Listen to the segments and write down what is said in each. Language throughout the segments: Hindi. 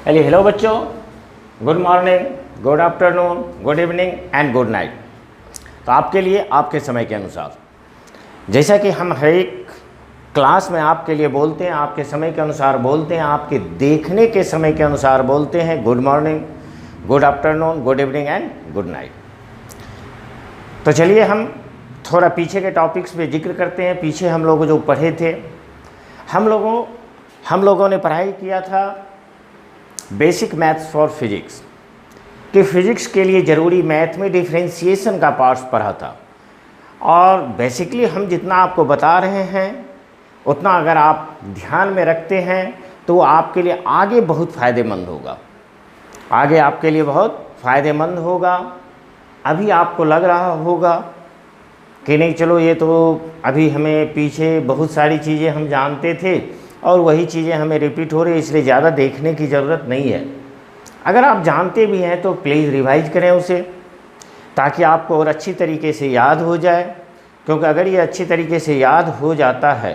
चलिए, हेलो बच्चों, good morning, good afternoon, good evening and good night. तो आपके लिए आपके समय के अनुसार, जैसा कि हम हर एक क्लास में आपके लिए बोलते हैं, आपके समय के अनुसार बोलते हैं, आपके देखने के समय के अनुसार बोलते हैं, good morning, good afternoon, good evening and good night. तो चलिए हम थोड़ा पीछे के टॉपिक्स पे जिक्र करते हैं। पीछे हम लोग जो पढ़े थे, हम लोगों ने पढ़ाई किया था बेसिक मैथ्स फॉर फिजिक्स, कि फिजिक्स के लिए ज़रूरी मैथ में डिफरेंशिएशन का पार्ट्स पढ़ा था। और बेसिकली हम जितना आपको बता रहे हैं उतना अगर आप ध्यान में रखते हैं तो आपके लिए आगे बहुत फ़ायदेमंद होगा, आगे आपके लिए बहुत फ़ायदेमंद होगा। अभी आपको लग रहा होगा कि नहीं, चलो ये तो अभी हमें पीछे बहुत सारी चीज़ें हम जानते थे और वही चीज़ें हमें रिपीट हो रही है, इसलिए ज़्यादा देखने की ज़रूरत नहीं है। अगर आप जानते भी हैं तो प्लीज़ रिवाइज करें उसे, ताकि आपको और अच्छी तरीके से याद हो जाए। क्योंकि अगर ये अच्छी तरीके से याद हो जाता है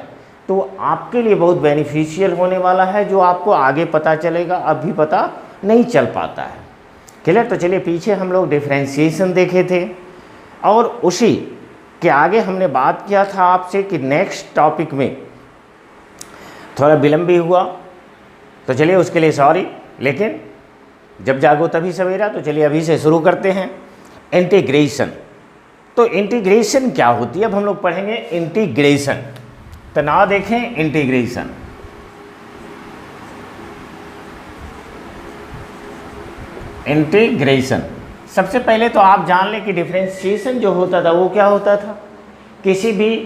तो आपके लिए बहुत बेनिफिशियल होने वाला है, जो आपको आगे पता चलेगा, अभी पता नहीं चल पाता है। क्लियर? तो चलिए, पीछे हम लोग डिफरेंशिएशन देखे थे और उसी के आगे हमने बात किया था आपसे कि नेक्स्ट टॉपिक में थोड़ा विलम्ब भी हुआ, तो चलिए उसके लिए सॉरी। लेकिन जब जागो तभी सवेरा, तो चलिए अभी से शुरू करते हैं। इंटीग्रेशन। तो इंटीग्रेशन क्या होती है, अब हम लोग पढ़ेंगे इंटीग्रेशन। तो ना देखें इंटीग्रेशन। इंटीग्रेशन सबसे पहले तो आप जान लें कि डिफरेंशिएशन जो होता था वो क्या होता था, किसी भी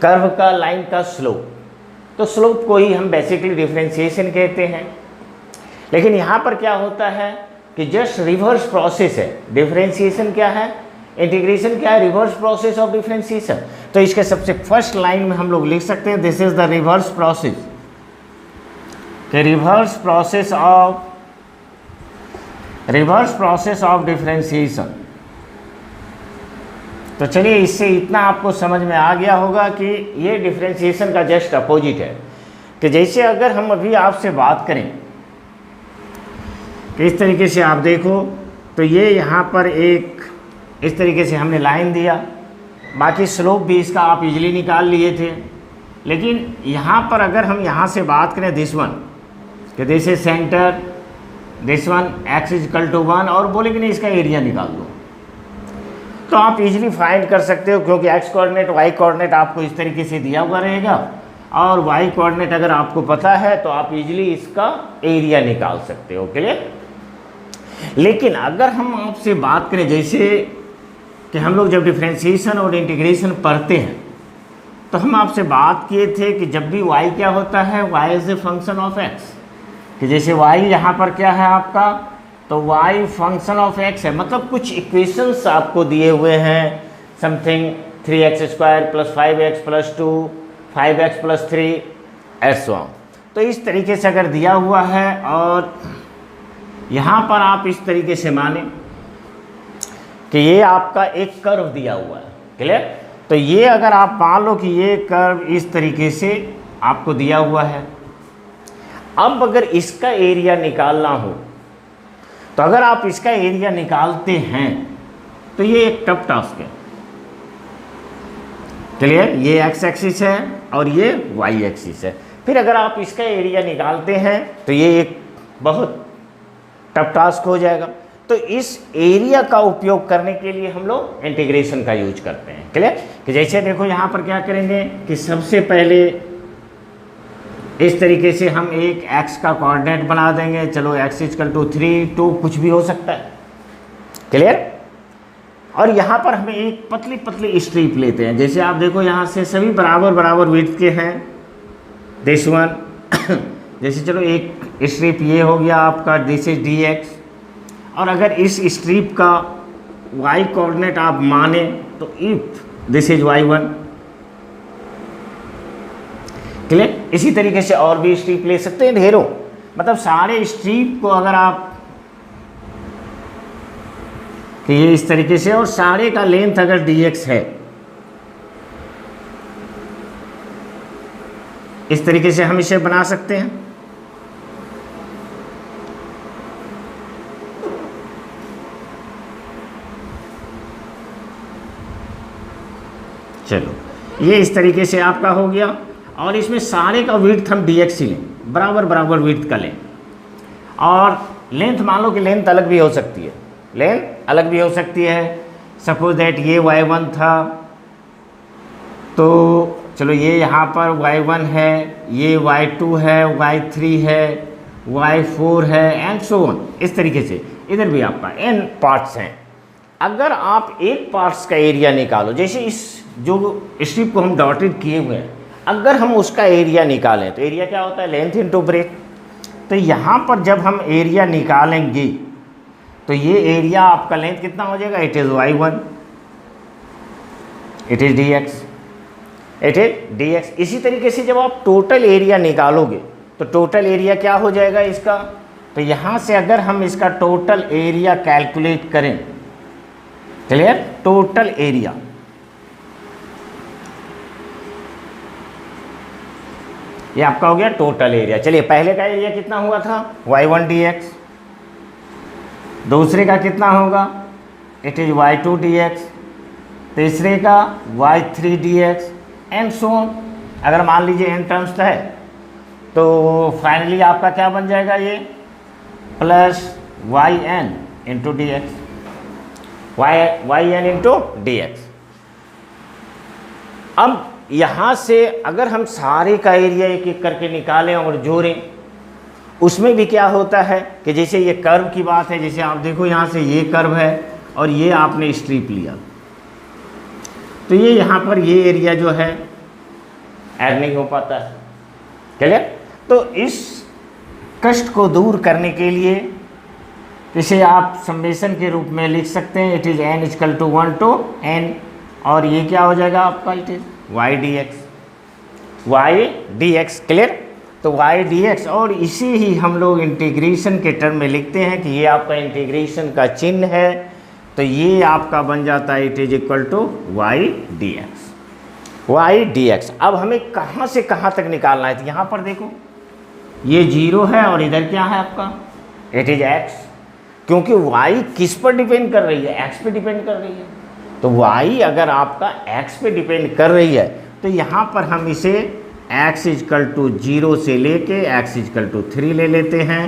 कर्व का, लाइन का स्लोप। तो स्लोप को ही हम बेसिकली डिफरेंशिएशन कहते हैं। लेकिन यहाँ पर क्या होता है कि जस्ट रिवर्स प्रोसेस है। डिफरेंशिएशन क्या है, इंटीग्रेशन क्या है, रिवर्स प्रोसेस ऑफ डिफरेंशिएशन। तो इसके सबसे फर्स्ट लाइन में हम लोग लिख सकते हैं, this is the reverse process, reverse process of differentiation. तो चलिए, इससे इतना आपको समझ में आ गया होगा कि ये डिफरेंशिएशन का जस्ट अपोजिट है। कि जैसे अगर हम अभी आपसे बात करें कि इस तरीके से आप देखो, तो ये यहाँ पर एक इस तरीके से हमने लाइन दिया, बाकी स्लोप भी इसका आप इजीली निकाल लिए थे। लेकिन यहाँ पर अगर हम यहाँ से बात करें दिस वन, कि this is centre, this one x is equal to 1, और बोले कि नहीं इसका एरिया निकाल दो, तो आप इजीली फाइंड कर सकते हो। क्योंकि एक्स कोऑर्डिनेट, वाई कोऑर्डिनेट आपको इस तरीके से दिया हुआ रहेगा, और वाई कोऑर्डिनेट अगर आपको पता है तो आप इजीली इसका एरिया निकाल सकते हो। क्लियर? लेकिन अगर हम आपसे बात करें, जैसे कि हम लोग जब डिफरेंशिएशन और इंटीग्रेशन पढ़ते हैं तो हम आपसे बात किए थे कि जब भी y क्या होता है, y is a function of x। कि जैसे y यहाँ पर क्या है आपका, तो y फंक्शन ऑफ x है। मतलब कुछ इक्वेशंस आपको दिए हुए हैं, समथिंग 3x² + 5x + 2, 5x + 3 ऐसा। तो इस तरीके से अगर दिया हुआ है और यहाँ पर आप इस तरीके से माने कि ये आपका एक कर्व दिया हुआ है। क्लियर? तो ये अगर आप मान लो कि ये कर्व इस तरीके से आपको दिया हुआ है, अब अगर इसका एरिया निकालना हो, तो अगर आप इसका एरिया निकालते हैं तो ये एक टफ टास्क है। क्लियर? ये एक्स एक्सिस है और ये वाई एक्सिस है। फिर अगर आप इसका एरिया निकालते हैं तो ये एक बहुत टफ टास्क हो जाएगा। तो इस एरिया का उपयोग करने के लिए हम लोग इंटीग्रेशन का यूज करते हैं। क्लियर? कि जैसे देखो यहाँ पर क्या करेंगे कि सबसे पहले इस तरीके से हम एक x का कोऑर्डिनेट बना देंगे। चलो x इक्वल टू 3, 2 कुछ भी हो सकता है। क्लियर? और यहाँ पर हमें एक पतली पतली स्ट्रिप लेते हैं। जैसे आप देखो यहाँ से सभी बराबर बराबर विड्थ के हैं, दिस वन जैसे चलो एक स्ट्रिप ये हो गया आपका, दिस इज dx। और अगर इस स्ट्रिप का y कोऑर्डिनेट आप माने तो if this is y1। Clear? इसी तरीके से और भी स्ट्रिप ले सकते हैं ढेरों। मतलब सारे स्ट्रिप को अगर आप, कि ये इस तरीके से, और सारे का लेंथ अगर dx है, इस तरीके से हम इसे बना सकते हैं। चलो ये इस तरीके से आपका हो गया, और इसमें सारे का विड्थ हम dx ही लें, बराबर बराबर विड्थ का लें, और लेंथ मान लो कि लेंथ अलग भी हो सकती है, लेंथ अलग भी हो सकती है। सपोज दैट ये y1 था, तो चलो ये यहाँ पर y1 है, ये y2 है, y3 है, y4 है एंड सो ऑन। इस तरीके से इधर भी आपका n पार्ट्स हैं। अगर आप एक पार्ट्स का एरिया निकालो, जैसे इस जो स्ट्रिप को हम डॉटेड किए हुए हैं, अगर हम उसका एरिया निकालें तो एरिया क्या होता है, लेंथ इनटू ब्रेथ। तो यहाँ पर जब हम एरिया निकालेंगे तो ये एरिया आपका लेंथ कितना हो जाएगा, it is y1, it is dx, it is dx। इसी तरीके से जब आप टोटल एरिया निकालोगे तो टोटल एरिया क्या हो जाएगा इसका, तो यहाँ से अगर हम इसका टोटल एरिया कैलकुलेट करें, क्लियर, टोटल एरिया, ये आपका हो गया टोटल एरिया। चलिए पहले का एरिया कितना हुआ था, y1 dx, दूसरे का कितना होगा, इट इज y2 dx, तीसरे का y3 dx and so on. अगर मान लीजिए n टर्म्स है तो फाइनली आपका क्या बन जाएगा, ये plus yn into d x, yn into d x. अब यहाँ से अगर हम सारे का एरिया एक एक करके निकालें और जोड़ें, उसमें भी क्या होता है कि जैसे ये कर्व की बात है, जैसे आप देखो यहाँ से ये कर्व है और ये आपने स्ट्रिप लिया, तो ये यहाँ पर ये एरिया जो है ऐड नहीं हो पाता है, क्लियर। तो इस कष्ट को दूर करने के लिए इसे आप समेशन के रूप में लिख सकते हैं, it is n equal to 1 to n, और ये क्या हो जाएगा आपका, it is y dx, clear. तो y dx, और इसी ही हम लोग इंटीग्रेशन के टर्म में लिखते हैं कि ये आपका इंटीग्रेशन का चिन्ह है, तो ये आपका बन जाता है it is equal to y dx। अब हमें कहाँ से कहाँ तक निकालना है, तो यहाँ पर देखो ये 0 है और इधर क्या है आपका, इट इज x, क्योंकि y किस पर डिपेंड कर रही है, x पे डिपेंड कर रही है। तो y अगर आपका x पे डिपेंड कर रही है तो यहाँ पर हम इसे x इक्वल टू 0 से लेके x इक्वल टू 3 ले लेते हैं,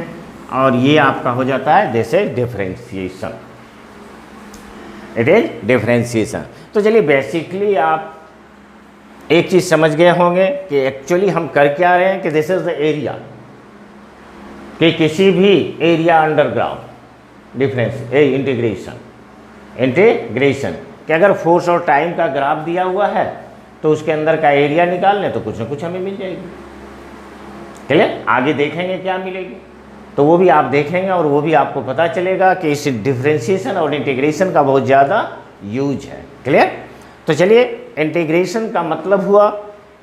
और ये आपका हो जाता है this is differentiation, it is differentiation. तो चलिए बेसिकली आप एक चीज़ समझ गए होंगे कि एक्चुअली हम कर क्या रहे हैं, कि दिस इज द एरिया, कि किसी भी एरिया अंडरग्राउंड डिफरेंस इंटीग्रेशन कि अगर फोर्स और टाइम का ग्राफ दिया हुआ है तो उसके अंदर का एरिया निकाल लें तो कुछ ना कुछ हमें मिल जाएगी, क्लियर। आगे देखेंगे क्या मिलेगी, तो वो भी आप देखेंगे और वो भी आपको पता चलेगा कि इस डिफरेंशिएशन और इंटीग्रेशन का बहुत ज़्यादा यूज है, क्लियर। तो चलिए इंटीग्रेशन का मतलब हुआ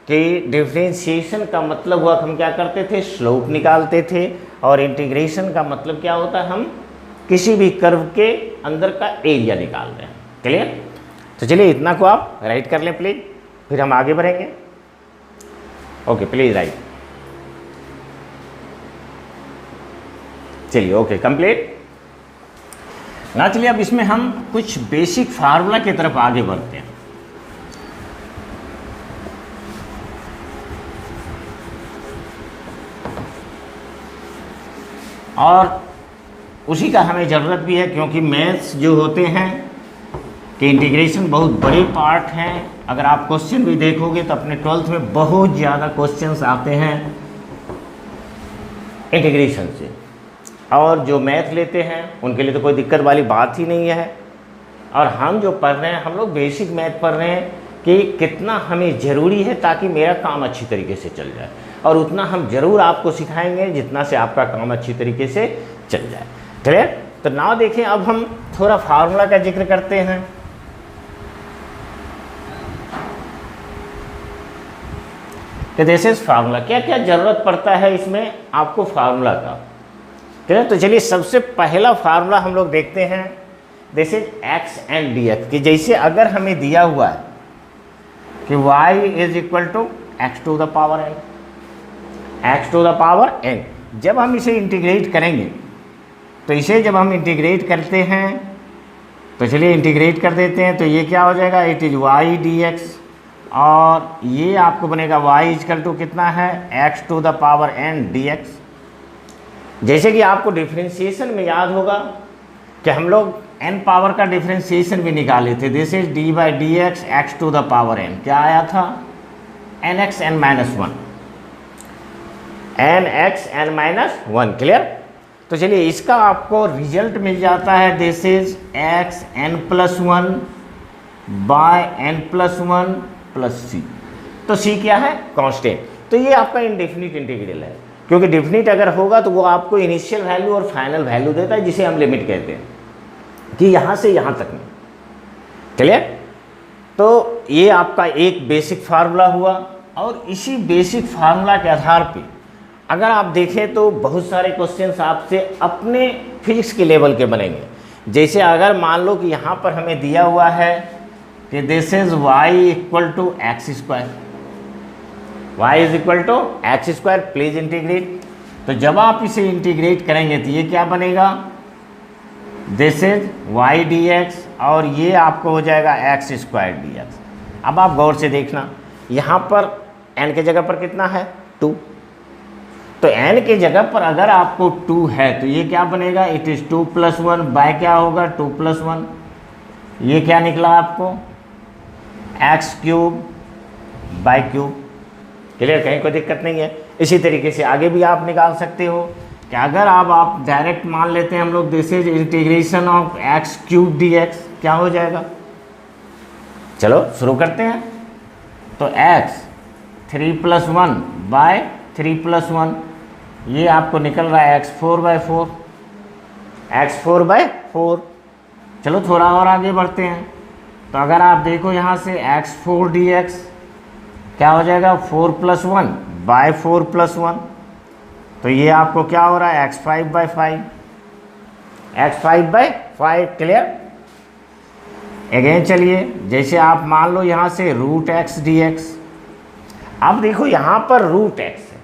कि डिफरेंशिएशन का मतलब हुआ हम क्या करते थे, स्लोप निकालते थे, और इंटीग्रेशन का मतलब क्या होता है, हम किसी भी कर्व के अंदर का एरिया निकाल रहे हैं, क्लियर। तो चलिए इतना को आप राइट कर लें प्लीज़, फिर हम आगे बढ़ेंगे। ओके प्लीज़ राइट, चलिए ओके कंप्लीट ना। चलिए अब इसमें हम कुछ बेसिक फार्मूला की तरफ आगे बढ़ते हैं। और उसी का हमें ज़रूरत भी है, क्योंकि मैथ्स जो होते हैं कि इंटीग्रेशन बहुत बड़े पार्ट हैं। अगर आप क्वेश्चन भी देखोगे तो अपने 12th में बहुत ज़्यादा क्वेश्चंस आते हैं इंटीग्रेशन से, और जो मैथ लेते हैं उनके लिए तो कोई दिक्कत वाली बात ही नहीं है। और हम जो पढ़ रहे हैं, हम लोग बेसिक मैथ पढ़ रहे हैं कि कितना हमें ज़रूरी है ताकि मेरा काम अच्छी तरीके से चल जाए, और उतना हम ज़रूर आपको सिखाएंगे जितना से आपका काम अच्छी तरीके से चल जाए, क्लियर। तो नाउ देखें, अब हम थोड़ा फार्मूला का जिक्र करते हैं। कि दिस इज फार्मूला, क्या क्या ज़रूरत पड़ता है इसमें आपको फार्मूला का, ठीक है। तो चलिए सबसे पहला फार्मूला हम लोग देखते हैं, this is x and d x. कि जैसे अगर हमें दिया हुआ है कि y is equal to x to the power n, x to the power n, जब हम इसे इंटीग्रेट करेंगे तो इसे जब हम इंटीग्रेट करते हैं तो चलिए इंटीग्रेट कर देते हैं, तो ये क्या हो जाएगा, इट इज़ y dx और ये आपको बनेगा y इक्वल टू कितना है x to the power n dx। जैसे कि आपको डिफरेंशिएशन में याद होगा कि हम लोग n पावर का डिफरेंशिएशन भी निकाले थे, this is d by D X X to the power n, क्या आया था nx n minus one, nx n minus one. Clear? तो चलिए इसका आपको रिजल्ट मिल जाता है, this is x n plus one by n plus one plus सी। तो c क्या है? कांस्टेंट। तो ये आपका इनडेफिनिट इंटीग्रल है, क्योंकि डेफिनिट अगर होगा तो वो आपको इनिशियल वैल्यू और फाइनल वैल्यू देता है, जिसे हम लिमिट कहते हैं कि यहाँ से यहाँ तक में। क्लियर? तो ये आपका एक बेसिक फार्मूला हुआ, और इसी बेसिक फार्मूला के आधार पे अगर आप देखें तो बहुत सारे क्वेश्चंस आपसे अपने फिजिक्स के लेवल के बनेंगे। जैसे अगर मान लो कि यहाँ पर हमें दिया हुआ है कि this is y equal to x square, y is equal to x square, please integrate. तो जब आप इसे इंटीग्रेट करेंगे तो ये क्या बनेगा, दिस इज y dx, और ये आपको हो जाएगा एक्स स्क्वायर dx। अब आप गौर से देखना, यहाँ पर n के जगह पर कितना है 2, तो n के जगह पर अगर आपको 2 है तो ये क्या बनेगा, it is 2 plus one bye क्या होगा 2 प्लस वन, ये क्या निकला आपको x cube by cube. Clear? कहीं कोई दिक्कत नहीं है। इसी तरीके से आगे भी आप निकाल सकते हो कि अगर आप डायरेक्ट मान लेते हैं हम लोग, this is integration of x cube D x, क्या हो जाएगा। चलो शुरू करते हैं। तो x 3 plus one bye 3 plus one, ये आपको निकल रहा है एक्स 4 बाई 4, एक्स 4 बाई 4। चलो थोड़ा और आगे बढ़ते हैं। तो अगर आप देखो यहाँ से एक्स 4 डी एक्स क्या हो जाएगा 4 plus one bye 4 plus one, तो ये आपको क्या हो रहा है x 5 by 5, x 5 by 5। Clear? Again चलिए, जैसे आप मान लो यहाँ से रूट एक्स डी एक्स, अब देखो यहाँ पर रूट एक्स है,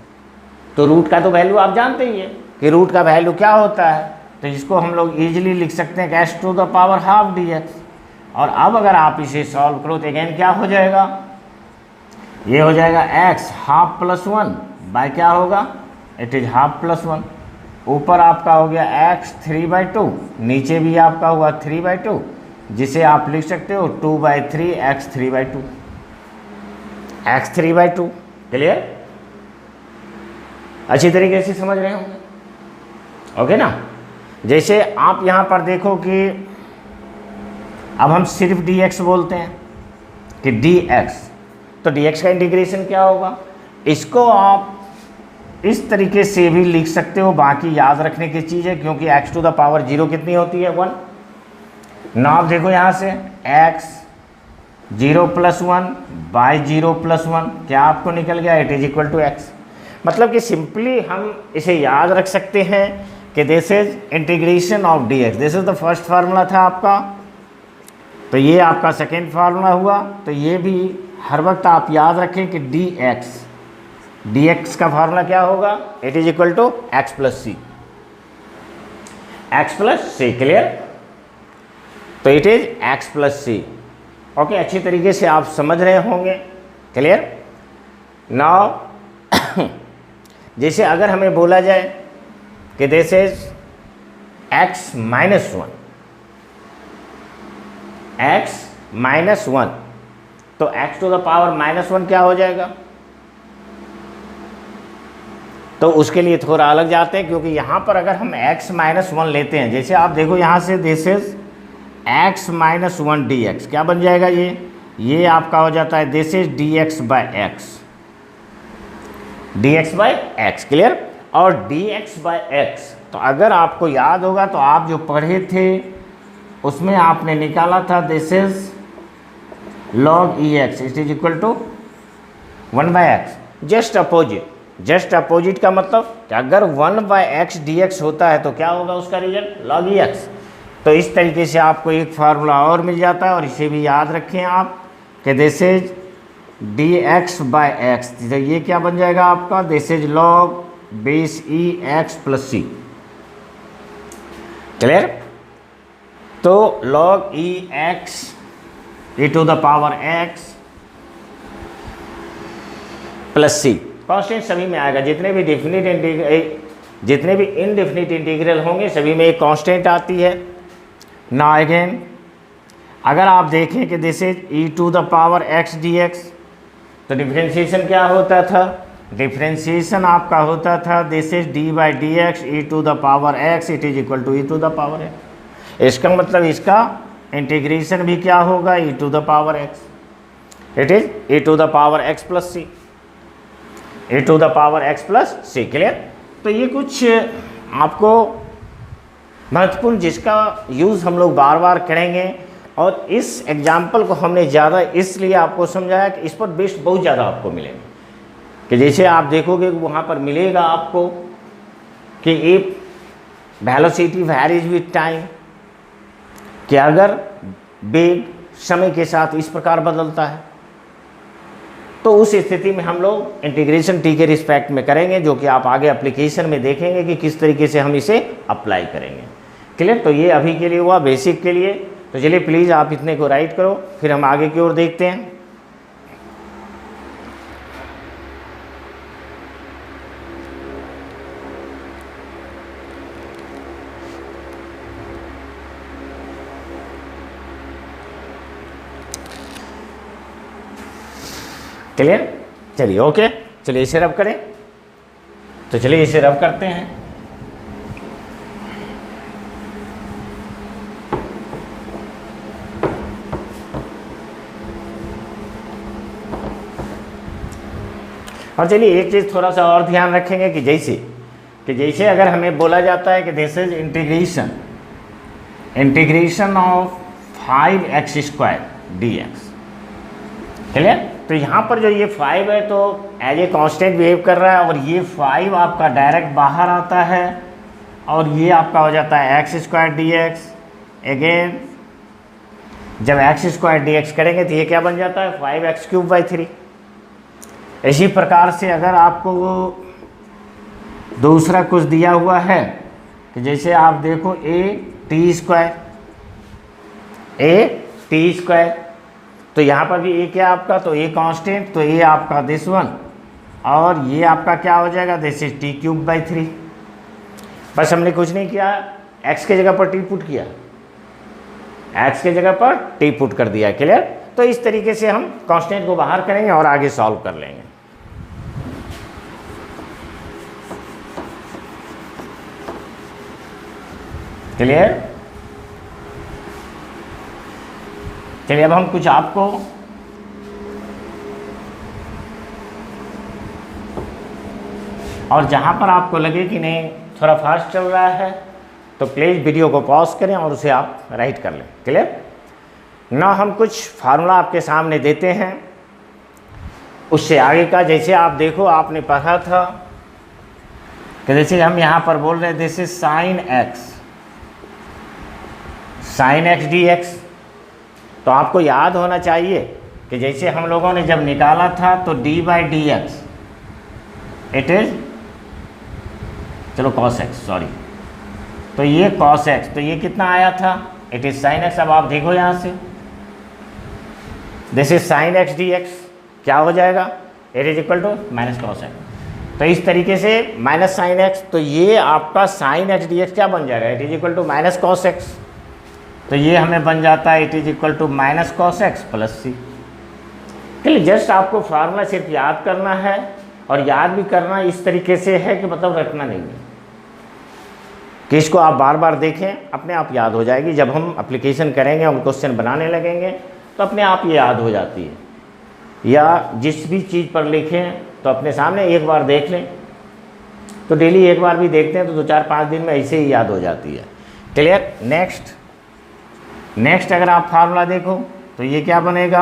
तो रूट का तो वैल्यू आप जानते ही है कि रूट का वैल्यू क्या होता है, तो इसको हम लोग इजीली लिख सकते हैं कि x to the power half d x. और अब अगर आप इसे सॉल्व करो तो अगेन क्या हो जाएगा, ये हो जाएगा x half plus one bye क्या होगा, it is half plus one. ऊपर आपका हो गया एक्स 3 बाई 2, नीचे भी आपका हुआ 3 बाई 2, जिसे आप लिख सकते हो 2 by 3 x 3 by 2, x 3 by 2। Clear? अच्छी तरीके से समझ रहे होंगे, ओके ना। जैसे आप यहाँ पर देखो कि अब हम सिर्फ dx बोलते हैं कि dx, तो dx का इंटीग्रेशन क्या होगा, इसको आप इस तरीके से भी लिख सकते हो, बाकी याद रखने की चीज़ है, क्योंकि x टू द पावर 0 कितनी होती है 1। ना आप देखो यहाँ से x 0 plus one by 0 plus one, क्या आपको निकल गया, it is equal to x। मतलब कि सिंपली हम इसे याद रख सकते हैं कि this is integration of dx, this is the first formula था आपका, तो ये आपका सेकेंड फार्मूला हुआ। तो ये भी हर वक्त आप याद रखें कि dx का फार्मूला क्या होगा, it is equal to X plus C, X plus C. Clear? तो it is X plus C. Okay, अच्छी तरीके से आप समझ रहे होंगे। क्लियर? नाउ जैसे अगर हमें बोला जाए कि this is X minus one, X minus one, तो X to the power minus one क्या हो जाएगा, तो उसके लिए थोड़ा अलग जाते हैं, क्योंकि यहाँ पर अगर हम x माइनस वन लेते हैं, जैसे आप देखो यहाँ से this is x minus one D x, क्या बन जाएगा ये आपका हो जाता है this is d x by x, D x by x. Clear? और डी एक्स बाई एक्स, तो अगर आपको याद होगा तो आप जो पढ़े थे उसमें आपने निकाला था this is log e x it is equal to 1 by x, just opposite. Just opposite का मतलब कि अगर 1 बाई एक्स डी एक्स होता है तो क्या होगा उसका रिजल्ट, log ई एक्स। तो इस तरीके से आपको एक फार्मूला और मिल जाता है, और इसे भी याद रखें आप कि this is d x by x, तो ये क्या बन जाएगा आपका, this is log base e x plus C. Clear? तो log e x E to the power x plus c. Constant सभी में आएगा, जितने भी इनडेफिनिट इंटीग्रल होंगे सभी में एक कांस्टेंट आती है। नाउ अगेन अगर आप देखें कि this is E to the power X D x, तो डिफ्रेंशिएशन क्या होता था? डिफ्रेंशिएशन आपका होता था this is D by D X E to the power X, it is equal to E to the power X. इसका मतलब इसका इंटीग्रेशन भी क्या होगा? E to the power X, it is E to the power x plus C, E to the power x plus C. Clear? तो ये कुछ आपको महत्वपूर्ण जिसका यूज़ हम लोग बार बार करेंगे, और इस एग्जाम्पल को हमने ज़्यादा इसलिए आपको समझाया कि इस पर बेस्ट बहुत ज़्यादा आपको मिलेंगे, कि जैसे आप देखोगे वहाँ पर मिलेगा आपको कि एक वेलोसिटी वैरीज विथ टाइम, कि अगर वेग समय के साथ इस प्रकार बदलता है तो उस स्थिति में हम लोग इंटीग्रेशन टी के रिस्पेक्ट में करेंगे, जो कि आप आगे एप्लीकेशन में देखेंगे कि किस तरीके से हम इसे अप्लाई करेंगे। क्लियर? तो ये अभी के लिए हुआ बेसिक के लिए। तो चलिए प्लीज़ आप इतने को राइट करो, फिर हम आगे की ओर देखते हैं। क्लियर? चलिए ओके, चलिए इसे रब करें। तो चलिए इसे रब करते हैं। और चलिए एक चीज़ थोड़ा सा और ध्यान रखेंगे कि जैसे अगर हमें बोला जाता है कि this is integration of 5x² dx। Clear? तो यहाँ पर जो ये 5 है तो एज ए कांस्टेंट बिहेव कर रहा है, और ये 5 आपका डायरेक्ट बाहर आता है, और ये आपका हो जाता है x² dx। अगेन जब x² dx करेंगे तो ये क्या बन जाता है? 5x³ 3। इसी प्रकार से अगर आपको दूसरा कुछ दिया हुआ है कि जैसे आप देखो a² तो यहाँ पर भी a क्या आपका? तो a कांस्टेंट, तो a आपका दिस वन, और ये आपका क्या हो जाएगा? This is t³ 3। बस हमने कुछ नहीं किया, x के जगह पर t पुट किया, x के जगह पर t पुट कर दिया। क्लियर? तो इस तरीके से हम कांस्टेंट को बाहर करेंगे और आगे सॉल्व कर लेंगे। क्लियर? चलिए अब हम कुछ आपको और जहाँ पर आपको लगे कि नहीं थोड़ा फास्ट चल रहा है तो प्लीज़ वीडियो को पॉज करें और उसे आप राइट कर लें। क्लियर? ना हम कुछ फार्मूला आपके सामने देते हैं, उससे आगे का जैसे आप देखो आपने पढ़ा था कि जैसे हम यहाँ पर बोल रहे हैं this is sine x dx। तो आपको याद होना चाहिए कि जैसे हम लोगों ने जब निकाला था तो d by D x it is, चलो cos x, सॉरी, तो ये cos x, तो ये कितना आया था? It is sine x। अब आप देखो यहाँ से this is sine x dx क्या हो जाएगा? It is equal to minus cos x। तो इस तरीके से माइनस साइन x, तो ये आपका साइन x dx क्या बन जाएगा? It is equal to minus cos x। तो ये हमें बन जाता है it is equal to minus cos x plus C. चलिए जस्ट आपको फार्मूला सिर्फ याद करना है, और याद भी करना इस तरीके से है कि मतलब रखना नहीं है कि इसको आप बार बार देखें, अपने आप याद हो जाएगी। जब हम एप्लीकेशन करेंगे और क्वेश्चन बनाने लगेंगे तो अपने आप ये याद हो जाती है, या जिस भी चीज़ पर लिखें तो अपने सामने एक बार देख लें, तो डेली एक बार भी देखते हैं तो 2-4-5 दिन में ऐसे ही याद हो जाती है। क्लियर? नेक्स्ट अगर आप फार्मूला देखो तो ये क्या बनेगा?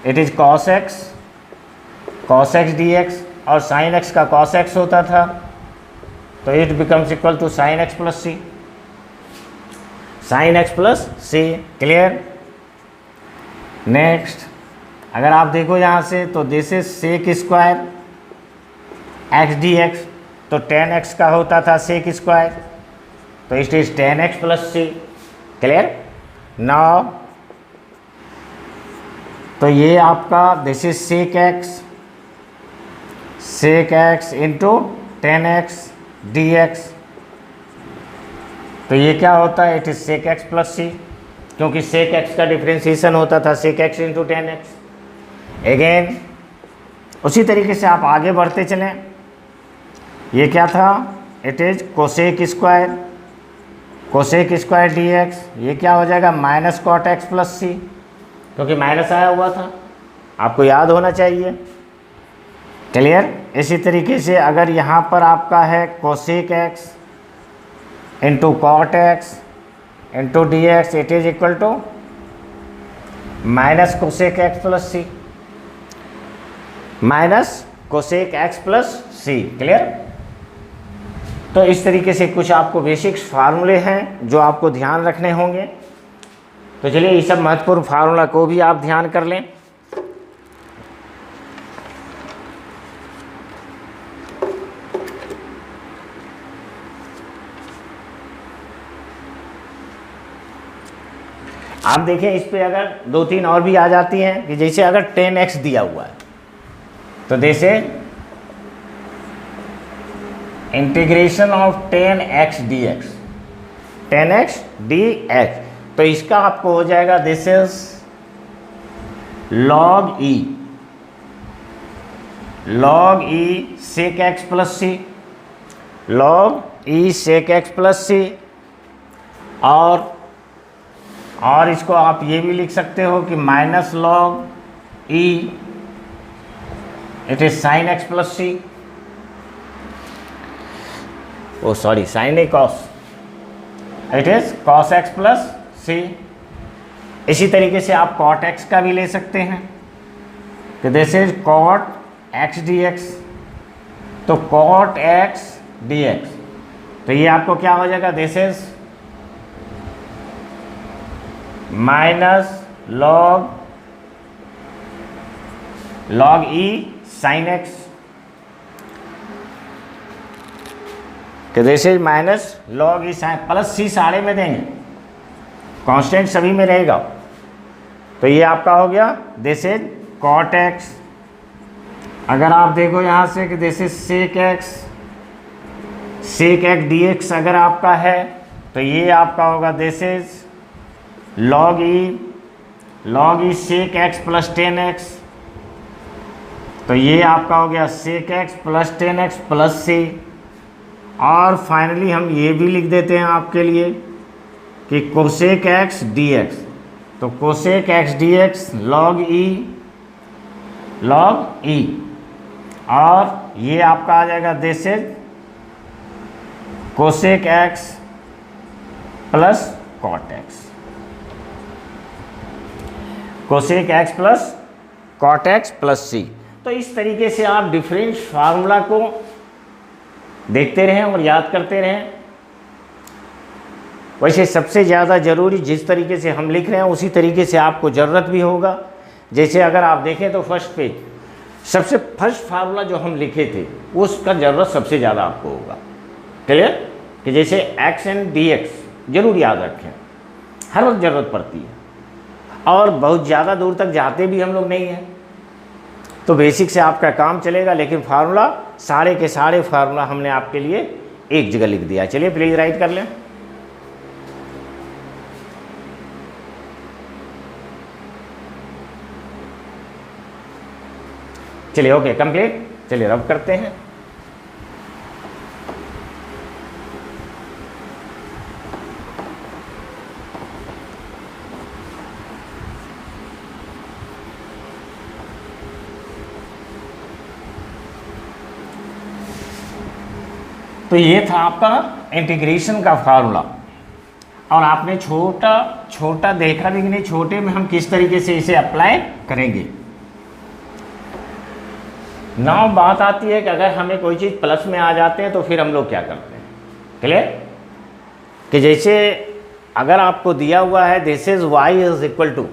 It is cos x dx, और sin x का cos x होता था तो it becomes equal to sin x plus c, sin x plus C. Clear? Next अगर आप देखो यहाँ से तो this is sec² x dx, तो tan x का होता था sec², तो it is tan x plus C. Clear? Now तो ये आपका this is sec x, sec X into 10x dx। तो ये क्या होता है, it is sec X plus C, क्योंकि सेक एक्स का डिफ्रेंसिएशन होता था सेक एक्स इंटू 10x। अगेन उसी तरीके से आप आगे बढ़ते चलें। ये क्या था, it is cosec square dx। ये क्या हो जाएगा, minus cot x plus C, क्योंकि माइनस आया हुआ था, आपको याद होना चाहिए। क्लियर। इसी तरीके से अगर यहाँ पर आपका है cosec x into cot x into d x, it is equal to minus cosec x plus c, minus cosec x plus C. Clear. तो इस तरीके से कुछ आपको बेसिक्स फार्मूले हैं जो आपको ध्यान रखने होंगे। तो चलिए ये सब महत्वपूर्ण फार्मूला को भी आप ध्यान कर लें। आप देखें इस पे अगर 2-3 और भी आ जाती हैं कि जैसे अगर 10x दिया हुआ है तो जैसे integration of 10x dx, 10x dx, तो इसका आपको हो जाएगा this is log e sec x plus C, log e sec x plus C. और इसको आप ये भी लिख सकते हो कि minus log e it is sine X plus C, oh sorry sine नहीं cos, it is cos X plus C. इसी तरीके से आप कॉट एक्स का भी ले सकते हैं कि this is cot X D x, तो कॉट एक्स डी एक्स, तो ये आपको क्या हो जाएगा, this is minus log e sine X, कि this is minus log e sine plus C सारे में देंगे, कांस्टेंट सभी में रहेगा। तो ये आपका हो गया दिस इज कॉट एक्स। अगर आप देखो यहाँ से कि this is sec X D X अगर आपका है तो ये आपका होगा this is log e sec X plus 10x, तो ये आपका हो गया sec X plus 10x plus C. और फाइनली हम ये भी लिख देते हैं आपके लिए कि कोसेक एक्स डी एक्स, तो cosec x D x log e, और ये आपका आ जाएगा this is cosec x plus cot x, cosec x plus cot x plus सी। तो इस तरीके से आप डिफरेंट फार्मूला को देखते रहें और याद करते रहें। वैसे सबसे ज़्यादा ज़रूरी जिस तरीके से हम लिख रहे हैं उसी तरीके से आपको ज़रूरत भी होगा। जैसे अगर आप देखें तो फर्स्ट पेज सबसे फर्स्ट फार्मूला जो हम लिखे थे उसका ज़रूरत सबसे ज़्यादा आपको होगा। क्लियर। कि जैसे एक्स एंड डी एक्स जरूर याद रखें, हर वक्त ज़रूरत पड़ती है और बहुत ज़्यादा दूर तक जाते भी हम लोग नहीं हैं, तो बेसिक से आपका काम चलेगा। लेकिन फार्मूला सारे के सारे फार्मूला हमने आपके लिए एक जगह लिख दिया। चलिए प्लीज़ राइट कर लें। चलिए ओके कंप्लीट। चलिए रब करते हैं। तो ये था आपका इंटीग्रेशन का फार्मूला, और आपने छोटा छोटा देखा भी कि नहीं, छोटे में हम किस तरीके से इसे अप्लाई करेंगे। नाउ बात आती है कि अगर हमें कोई चीज़ प्लस में आ जाते हैं तो फिर हम लोग क्या करते हैं। क्लियर। कि जैसे अगर आपको दिया हुआ है this is y is equal to,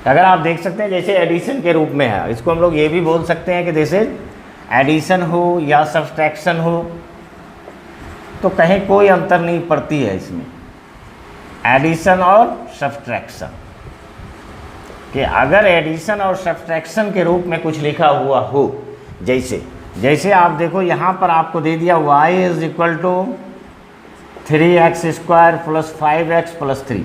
अगर आप देख सकते हैं जैसे एडिशन के रूप में है, इसको हम लोग ये भी बोल सकते हैं कि दिस इज एडिशन हो या सब्सट्रैक्शन हो, तो कहीं कोई अंतर नहीं पड़ती है इसमें, एडिशन और सब्सट्रैक्शन। कि अगर एडिशन और सब्सट्रैक्शन के रूप में कुछ लिखा हुआ हो जैसे आप देखो यहाँ पर आपको दे दिया y is equal to 3x square plus 5x plus 3,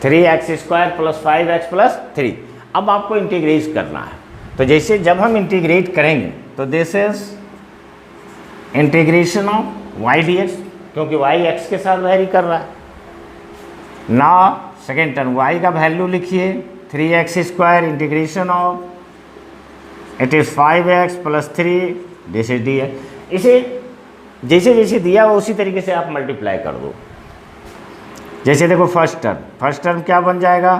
3x square plus 5x plus 3। अब आपको इंटीग्रेट करना है, तो जैसे जब हम इंटीग्रेट करेंगे तो this is integration of y dx, क्योंकि y x के साथ वेरी कर रहा है। ना सेकेंड टर्म y का वैल्यू लिखिए 3x square integration of it is 5x plus 3 this is dx। इसे जैसे जैसे दिया हो उसी तरीके से आप मल्टीप्लाई कर दो। जैसे देखो फर्स्ट टर्म क्या बन जाएगा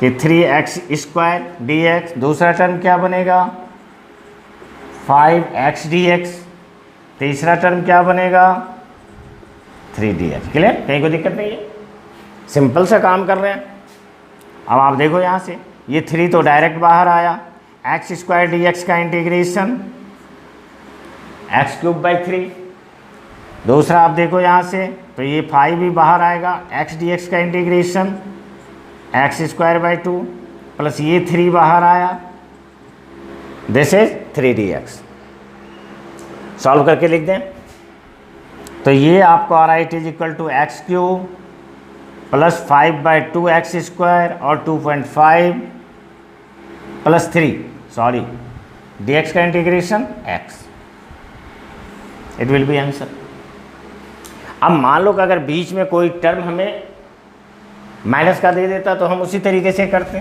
कि 3x स्क्वायर dx, दूसरा टर्म क्या बनेगा 5x dx, तीसरा टर्म क्या बनेगा 3dx। क्लियर, कहीं कोई दिक्कत नहीं है, सिंपल सा काम कर रहे हैं। अब आप देखो यहाँ से ये 3 तो डायरेक्ट बाहर आया, x स्क्वायर dx का इंटीग्रेशन x क्यूब बाई 3। दूसरा आप देखो यहाँ से तो ये 5 भी बाहर आएगा, x dx का integration x square by 2 plus ये 3 बाहर आया, दिस इज 3dx। सॉल्व करके लिख दें तो ये आपको आ रहा है it is equal to x cube plus 5 by 2x square और 2.5 प्लस 3 सॉरी dx का integration x, it will be answer. अब मान लो कि अगर बीच में कोई टर्म हमें माइनस का दे देता तो हम उसी तरीके से करते,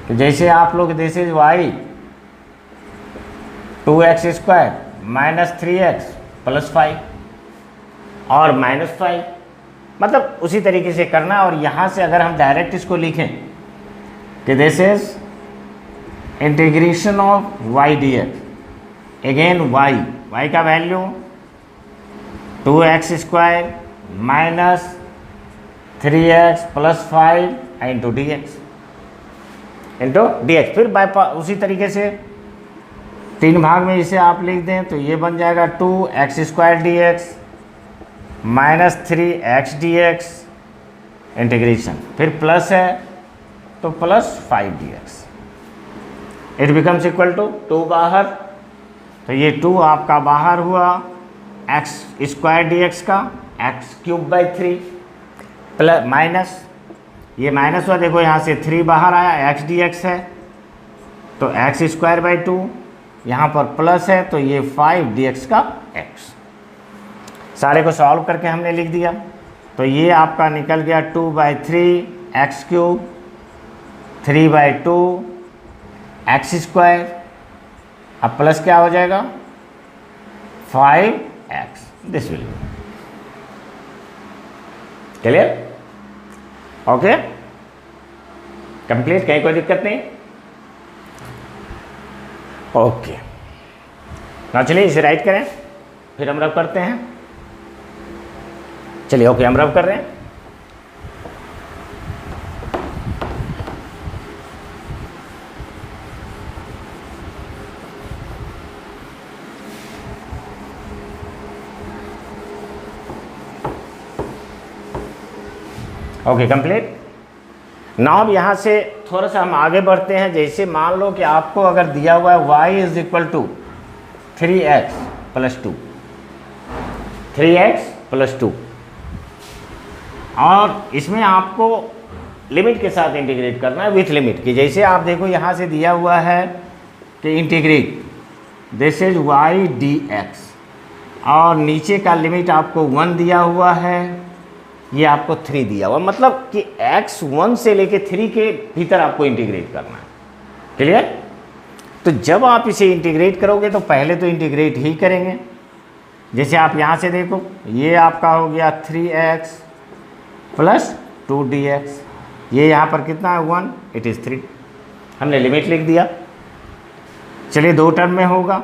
तो जैसे आप लोग this is y 2x square minus 3x plus 5 और माइनस 5, मतलब उसी तरीके से करना। और यहाँ से अगर हम डायरेक्ट इसको लिखें कि this is integration of y dx, again y का value 2x square minus 3x plus 5 into dx, फिर उसी तरीके से 3 भाग में इसे आप लिख दें तो ये बन जाएगा 2x square dx minus 3x dx integration, फिर प्लस है तो plus 5 dx, it becomes equal to 2 बाहर, तो ये 2 आपका बाहर हुआ x स्क्वायर dx का x cube by 3 plus minus ये माइनस हुआ, देखो यहाँ से 3 बाहर आया, x dx है तो x स्क्वायर बाई 2, यहाँ पर प्लस है तो ये 5 dx का x। सारे को सॉल्व करके हमने लिख दिया तो ये आपका निकल गया 2 by 3 x cube 3 by 2 x square, अब प्लस क्या हो जाएगा 5x, this will be clear, okay complete, कहीं कोई दिक्कत नहीं, ओके। ना चलिए इसे राइट करें फिर हम रब करते हैं, चलिए ओके हम रब कर रहे हैं। Okay complete. नाउ अब यहाँ से थोड़ा सा हम आगे बढ़ते हैं। जैसे मान लो कि आपको अगर दिया हुआ है y is equal to 3x plus 2, 3x plus 2, और इसमें आपको लिमिट के साथ इंटीग्रेट करना है विथ लिमिट की। जैसे आप देखो यहाँ से दिया हुआ है कि integrate this is y dx और नीचे का लिमिट आपको 1 दिया हुआ है, ये आपको 3 दिया हुआ, मतलब कि x 1 से लेके 3 के भीतर आपको इंटीग्रेट करना है, क्लियर। तो जब आप इसे इंटीग्रेट करोगे तो पहले तो इंटीग्रेट ही करेंगे। जैसे आप यहाँ से देखो ये आपका हो गया 3x प्लस 2dx, ये यहाँ पर कितना है 1, इट इज़ 3, हमने लिमिट लिख दिया। चलिए 2 टर्म में होगा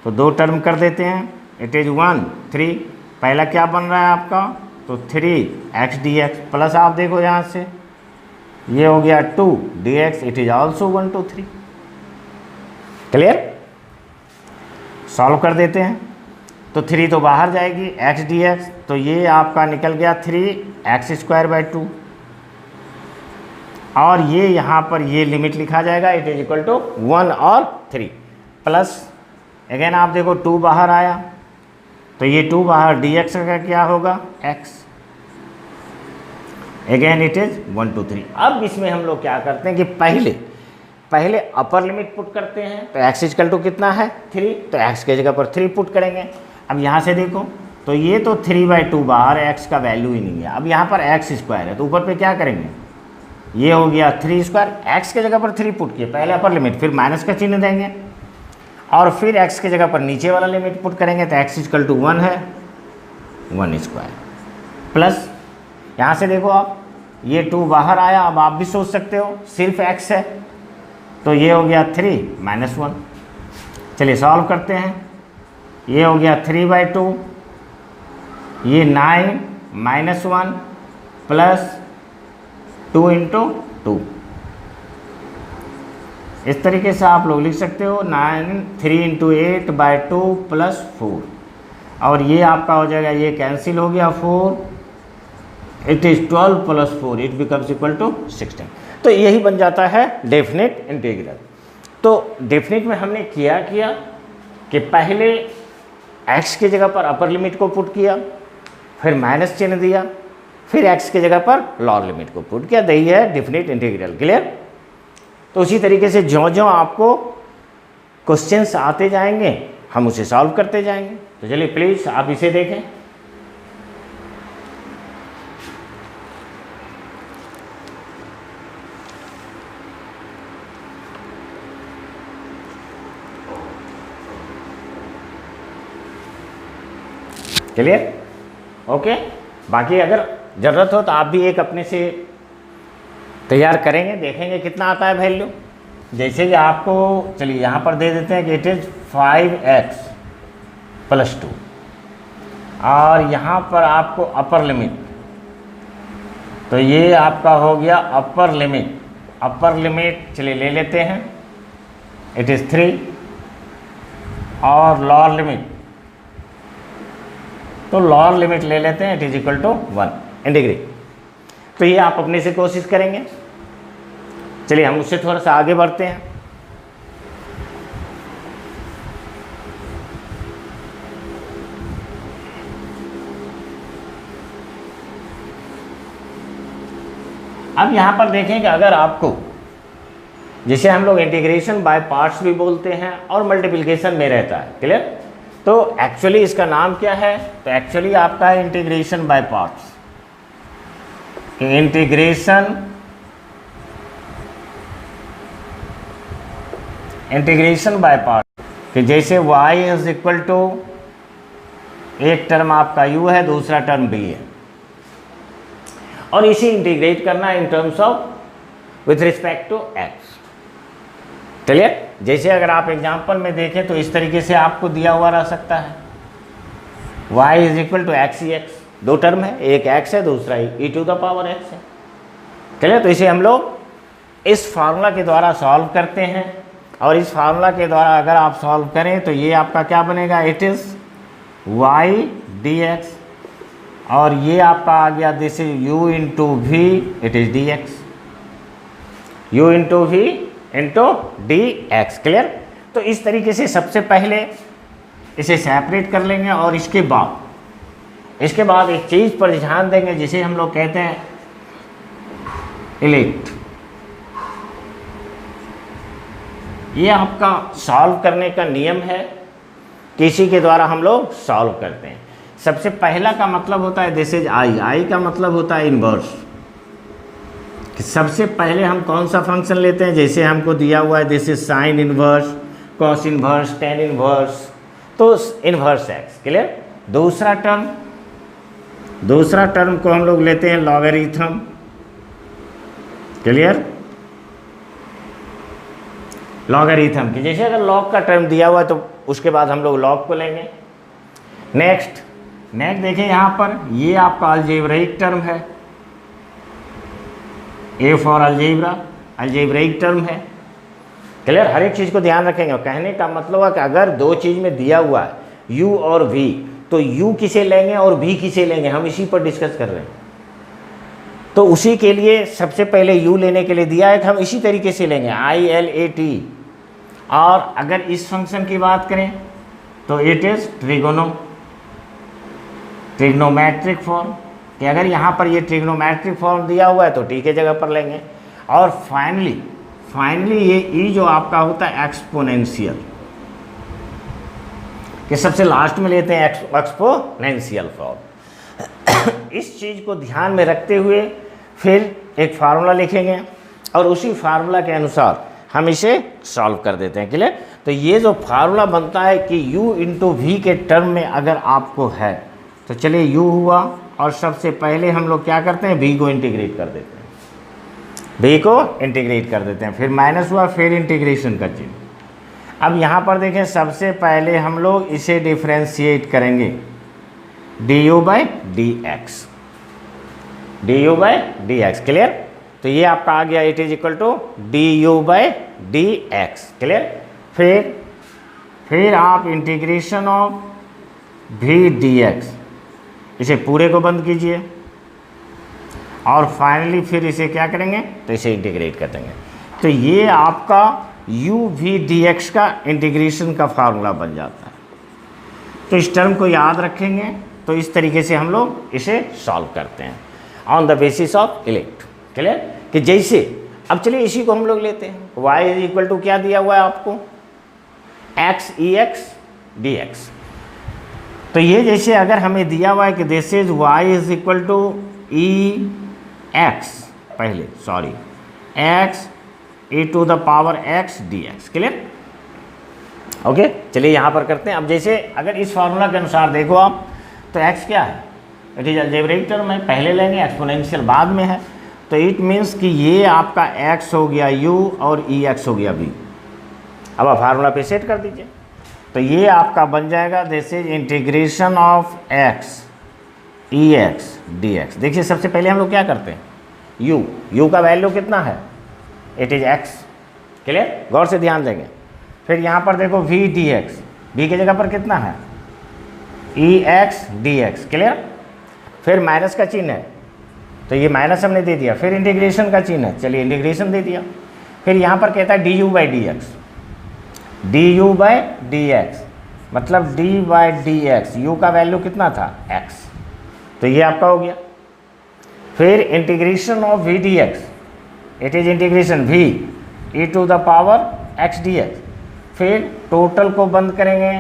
तो 2 टर्म कर देते हैं, इट इज़ 1 3, पहला क्या बन रहा है आपका तो 3x dx प्लस आप देखो यहाँ से ये हो गया 2 dx, it is also 1 2 3, clear. Solve कर देते हैं तो 3 तो बाहर जाएगी, x dx तो ये आपका निकल गया 3x स्क्वायर बाई 2 और ये यहाँ पर ये लिमिट लिखा जाएगा, इट इज इक्वल टू 1 और 3 प्लस अगेन आप देखो 2 बाहर आया तो ये 2 बाहर dx का क्या होगा x, अगेन इट इज 1 2 3। अब इसमें हम लोग क्या करते हैं कि पहले अपर लिमिट पुट करते हैं, तो x इक्वल टू कितना है 3, तो x के जगह पर 3 पुट करेंगे। अब यहाँ से देखो तो ये तो 3/2 बाहर x का वैल्यू ही नहीं है, अब यहाँ पर x स्क्वायर है तो ऊपर पे क्या करेंगे, ये हो गया 3 स्क्वायर, x के जगह पर 3 पुट किए, पहले अपर लिमिट फिर माइनस का चिन्ह देंगे और फिर x के जगह पर नीचे वाला लिमिट पुट करेंगे, तो x इक्वल टू 1 है 1 स्क्वायर प्लस यहाँ से देखो आप ये 2 बाहर आया। अब आप भी सोच सकते हो सिर्फ x है तो ये हो गया 3 - 1। चलिए सॉल्व करते हैं, ये हो गया 3/2, ये 9 - 1 प्लस 2 × 2, इस तरीके से आप लोग लिख सकते हो 3 × 8/2 प्लस 4, और ये आपका हो जाएगा, ये कैंसिल हो गया 4, it is 12 plus 4, it becomes equal to 16। तो यही बन जाता है डेफिनेट इंटीग्रल। तो डेफिनेट में हमने किया कि पहले x की जगह पर अपर लिमिट को पुट किया, फिर माइनस चिन्ह दिया, फिर x की जगह पर लोअर लिमिट को पुट किया, यही है डेफिनेट इंटीग्रल। क्लियर? तो उसी तरीके से ज्यों-ज्यों आपको क्वेश्चंस आते जाएंगे हम उसे सॉल्व करते जाएंगे। तो चलिए प्लीज़ आप इसे देखें। क्लियर? ओके। बाकी अगर ज़रूरत हो तो आप भी एक अपने से तैयार करेंगे, देखेंगे कितना आता है वैल्यू। जैसे कि आपको चलिए यहाँ पर दे देते हैं कि इट इज़ 5x + 2, और यहाँ पर आपको अपर लिमिट, तो ये आपका हो गया अपर लिमिट चलिए ले लेते हैं, इट इज़ 3, और लोअर लिमिट, तो लोअर लिमिट ले लेते हैं, it is equal to 1 degree. तो ये आप अपने से कोशिश करेंगे। चलिए हम उससे थोड़ा सा आगे बढ़ते हैं। अब यहाँ पर देखें कि अगर आपको, जिसे हम लोग इंटीग्रेशन बाय पार्ट्स भी बोलते हैं और मल्टीप्लिकेशन में रहता है, क्लियर? तो एक्चुअली इसका नाम क्या है, तो एक्चुअली आपका है integration by parts. Integration by part, कि जैसे y इज इक्वल टू, एक टर्म आपका u है, दूसरा टर्म b है, और इसे इंटीग्रेट करना in terms of with respect to x। क्लियर? जैसे अगर आप एग्जाम्पल में देखें तो इस तरीके से आपको दिया हुआ रह सकता है, y is equal to x, दो टर्म है, एक x है, दूसरा e⁻x है। चलिए, तो इसे हम लोग इस फार्मूला के द्वारा सॉल्व करते हैं, और इस फार्मूला के द्वारा अगर आप सॉल्व करें तो ये आपका क्या बनेगा, इट इज़ y dx, और ये आपका आ गया this is u × v, it is dx, u × v × dx। Clear? तो इस तरीके से सबसे पहले इसे सेपरेट कर लेंगे, और इसके बाद एक चीज़ पर ध्यान देंगे जिसे हम लोग कहते हैं इलेक्ट। ये आपका सॉल्व करने का नियम है, किसी के द्वारा हम लोग सॉल्व करते हैं। सबसे पहला का मतलब होता है दिस इज आई का मतलब होता है इन्वर्स, कि सबसे पहले हम कौन सा फंक्शन लेते हैं, जैसे हमको दिया हुआ है this is sign inverse, cos inverse, tan inverse, तो इन्वर्स एक्स। क्लियर? दूसरा टर्म को हम लोग लेते हैं लॉगरिथम। क्लियर? लॉगरिथम की जैसे अगर लॉग का टर्म दिया हुआ है तो उसके बाद हम लोग लॉग को लेंगे। नेक्स्ट देखिए यहाँ पर ये आपका अलजेब्राइक टर्म है, ए फॉर अलजेब्राइक टर्म है। क्लियर? हर एक चीज़ को ध्यान रखेंगे। कहने का मतलब है कि अगर दो चीज़ में दिया हुआ है u और v, तो u किसे लेंगे और v किसे लेंगे, हम इसी पर डिस्कस कर रहे हैं। तो उसी के लिए सबसे पहले u लेने के लिए दिया है कि हम इसी तरीके से लेंगे ILAT। और अगर इस फंक्शन की बात करें तो इट इज़ ट्रिग्नोमेट्रिक फॉर्म, कि अगर यहाँ पर ये ट्रिग्नोमेट्रिक फॉर्म दिया हुआ है तो t के जगह पर लेंगे। और फाइनली ये e जो आपका होता है एक्सपोनेंशियल, कि सबसे लास्ट में लेते हैं एक्सपोनेंशियल फॉर्म। इस चीज़ को ध्यान में रखते हुए फिर एक फार्मूला लिखेंगे और उसी फार्मूला के अनुसार हम इसे सॉल्व कर देते हैं। क्लियर? तो ये जो फार्मूला बनता है कि u इंटू वी के टर्म में अगर आपको है तो चलिए u हुआ, और सबसे पहले हम लोग क्या करते हैं, v को इंटीग्रेट कर देते हैं, v को इंटीग्रेट कर देते हैं, फिर माइनस हुआ, फिर इंटीग्रेशन का चिन्ह। अब यहाँ पर देखें, सबसे पहले हम लोग इसे डिफ्रेंशिएट करेंगे du by D x. Clear? तो ये आपका आ गया it is equal to du by D x. Clear? फिर आप इंटीग्रेशन ऑफ v dx, इसे पूरे को बंद कीजिए और फाइनली फिर इसे क्या करेंगे, तो इसे इंटीग्रेट कर देंगे। तो ये आपका u v dx का इंटीग्रेशन का फार्मूला बन जाता है। तो इस टर्म को याद रखेंगे, तो इस तरीके से हम लोग इसे सॉल्व करते हैं on the basis of elect. Clear? कि जैसे अब चलिए इसी को हम लोग लेते हैं, y इज इक्वल टू क्या दिया हुआ है आपको, x ex dx। तो ये जैसे अगर हमें दिया हुआ है कि this is y is equal to x e to the power x dx। Clear? Okay, चलिए यहाँ पर करते हैं। अब जैसे अगर इस फार्मूला के अनुसार देखो आप, तो x क्या है, इट इज अलजेब्रिक टर्म है, पहले लेंगे, एक्सपोनेंशियल बाद में है। तो इट मीन्स कि ये आपका x हो गया u और ex हो गया v। अब आप फार्मूला पे सेट कर दीजिए, तो ये आपका बन जाएगा this is integration of x ex dx। देखिए सबसे पहले हम लोग क्या करते हैं, u का वैल्यू कितना है, इट इज x। क्लियर? गौर से ध्यान देंगे। फिर यहाँ पर देखो v dx, v की जगह पर कितना है, ex dx। क्लियर? फिर माइनस का चिन्ह है, तो ये माइनस हमने दे दिया, फिर इंटीग्रेशन का चिन्ह है, चलिए इंटीग्रेशन दे दिया। फिर यहाँ पर कहता है du बाई डी एक्स, मतलब d by D x, u का वैल्यू कितना था, x, तो ये आपका हो गया। फिर integration of v dx, it is integration v e to the power x dx। फिर टोटल को बंद करेंगे,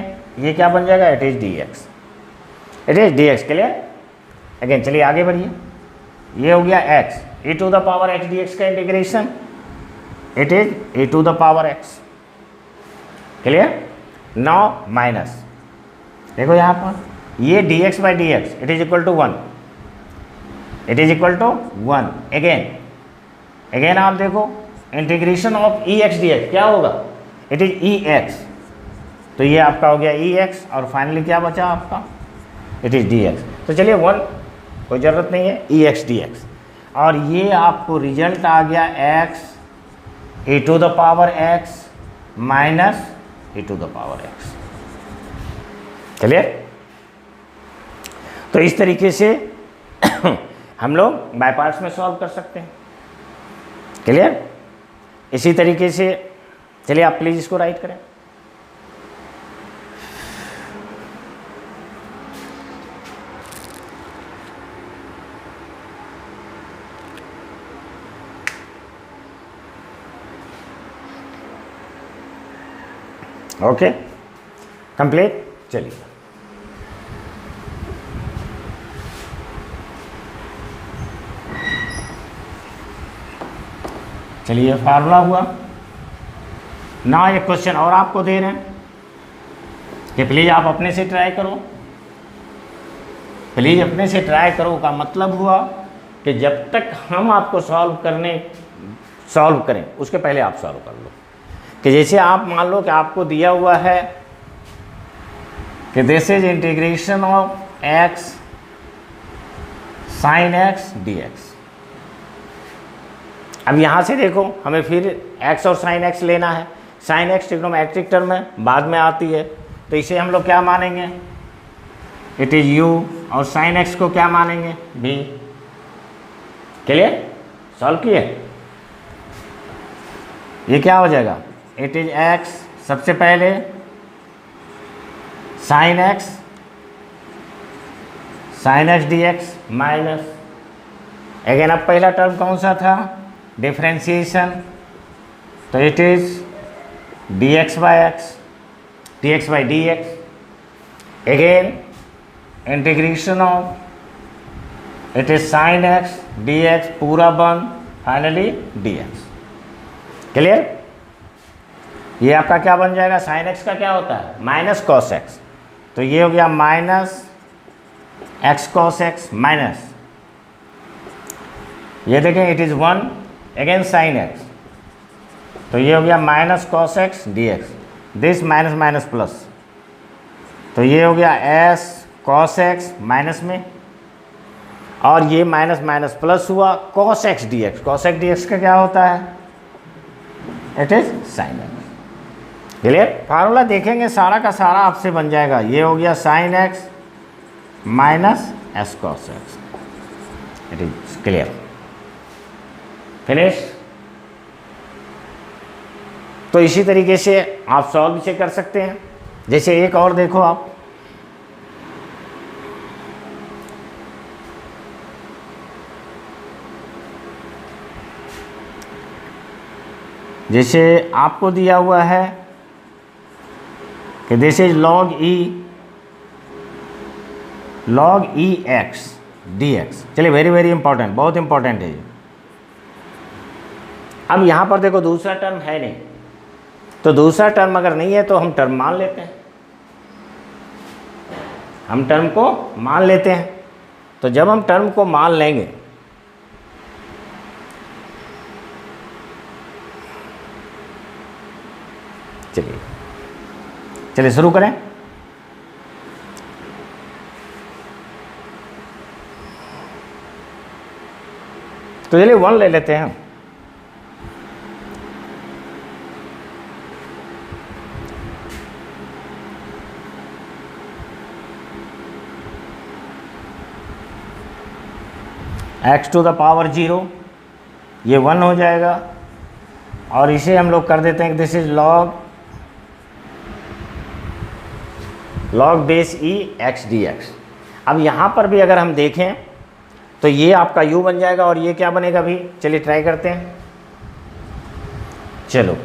ये क्या बन जाएगा, it is dx। Clear? Again चलिए आगे बढ़िए, ये हो गया x e to the power x dx का integration, it is e to the power x। Clear? Now minus, देखो यहाँ पर ये dx by D x, it is equal to 1, it is equal to 1। Again आप देखो इंटीग्रेशन ऑफ ex dx क्या होगा, इट इज ex, तो ये आपका हो गया ex, और फाइनली क्या बचा आपका, इट इज dx। तो चलिए 1 कोई ज़रूरत नहीं है, ex dx, और ये आपको रिजल्ट आ गया x e to the power x minus e to the power x। Clear? तो इस तरीके से हम लोग बाय पार्ट्स में सॉल्व कर सकते हैं। क्लियर? इसी तरीके से चलिए आप प्लीज़ इसको राइट करें। Okay, complete. चलिए चलिए फार्मूला हुआ ना। एक क्वेश्चन और आपको दे रहे हैं कि प्लीज़ आप अपने से ट्राई करो, प्लीज़ अपने से ट्राई करो का मतलब हुआ कि जब तक हम आपको सॉल्व करें उसके पहले आप सॉल्व कर लो। कि जैसे आप मान लो कि आपको दिया हुआ है कि this is integration of x sine x dx। अब यहाँ से देखो हमें फिर x और साइन x लेना है। साइन x ट्रिग्नोमेट्रिक टर्म है, बाद में आती है, तो इसे हम लोग क्या मानेंगे, इट इज u, और साइन x को क्या मानेंगे, v। क्लियर? सॉल्व किए? ये क्या हो जाएगा? इट इज एक्स, सबसे पहले sine x D x minus, again अब पहला टर्म कौन सा था? डिफ्रेंशिएशन, तो it is d x by D x, again integration of it is sine x D x पूरा बन फाइनली डी एक्स। क्लियर? ये आपका क्या बन जाएगा? साइन एक्स का क्या होता है? माइनस कॉस एक्स, तो ये हो गया minus x cos x minus, ये देखें it is 1 again sine x, तो ये हो गया minus cos x D x, this minus minus plus, तो ये हो गया एस कॉस एक्स माइनस में, और ये माइनस माइनस प्लस हुआ cos x D x. Cos x D x का क्या होता है? It is sine x. Clear? Formula देखेंगे सारा का सारा आपसे बन जाएगा। ये हो गया sine x minus S cos x, it is clear. Finish? तो इसी तरीके से आप सॉल्व इसे कर सकते हैं। जैसे एक और देखो आप, जैसे आपको दिया हुआ है कि this is log E x D x. चलिए, वेरी वेरी इंपॉर्टेंट, बहुत इंपॉर्टेंट है ये। अब यहाँ पर देखो दूसरा टर्म है नहीं, तो दूसरा टर्म अगर नहीं है तो हम टर्म मान लेते हैं, हम टर्म को मान लेते हैं। तो जब हम टर्म को मान लेंगे चलिए शुरू करें। तो चलिए 1 ले लेते हैं। x टू द पावर 0, ये 1 हो जाएगा, और इसे हम लोग कर देते हैं कि this is log base e x D x. अब यहाँ पर भी अगर हम देखें तो ये आपका u बन जाएगा, और ये क्या बनेगा भी? चलिए ट्राई करते हैं। चलो,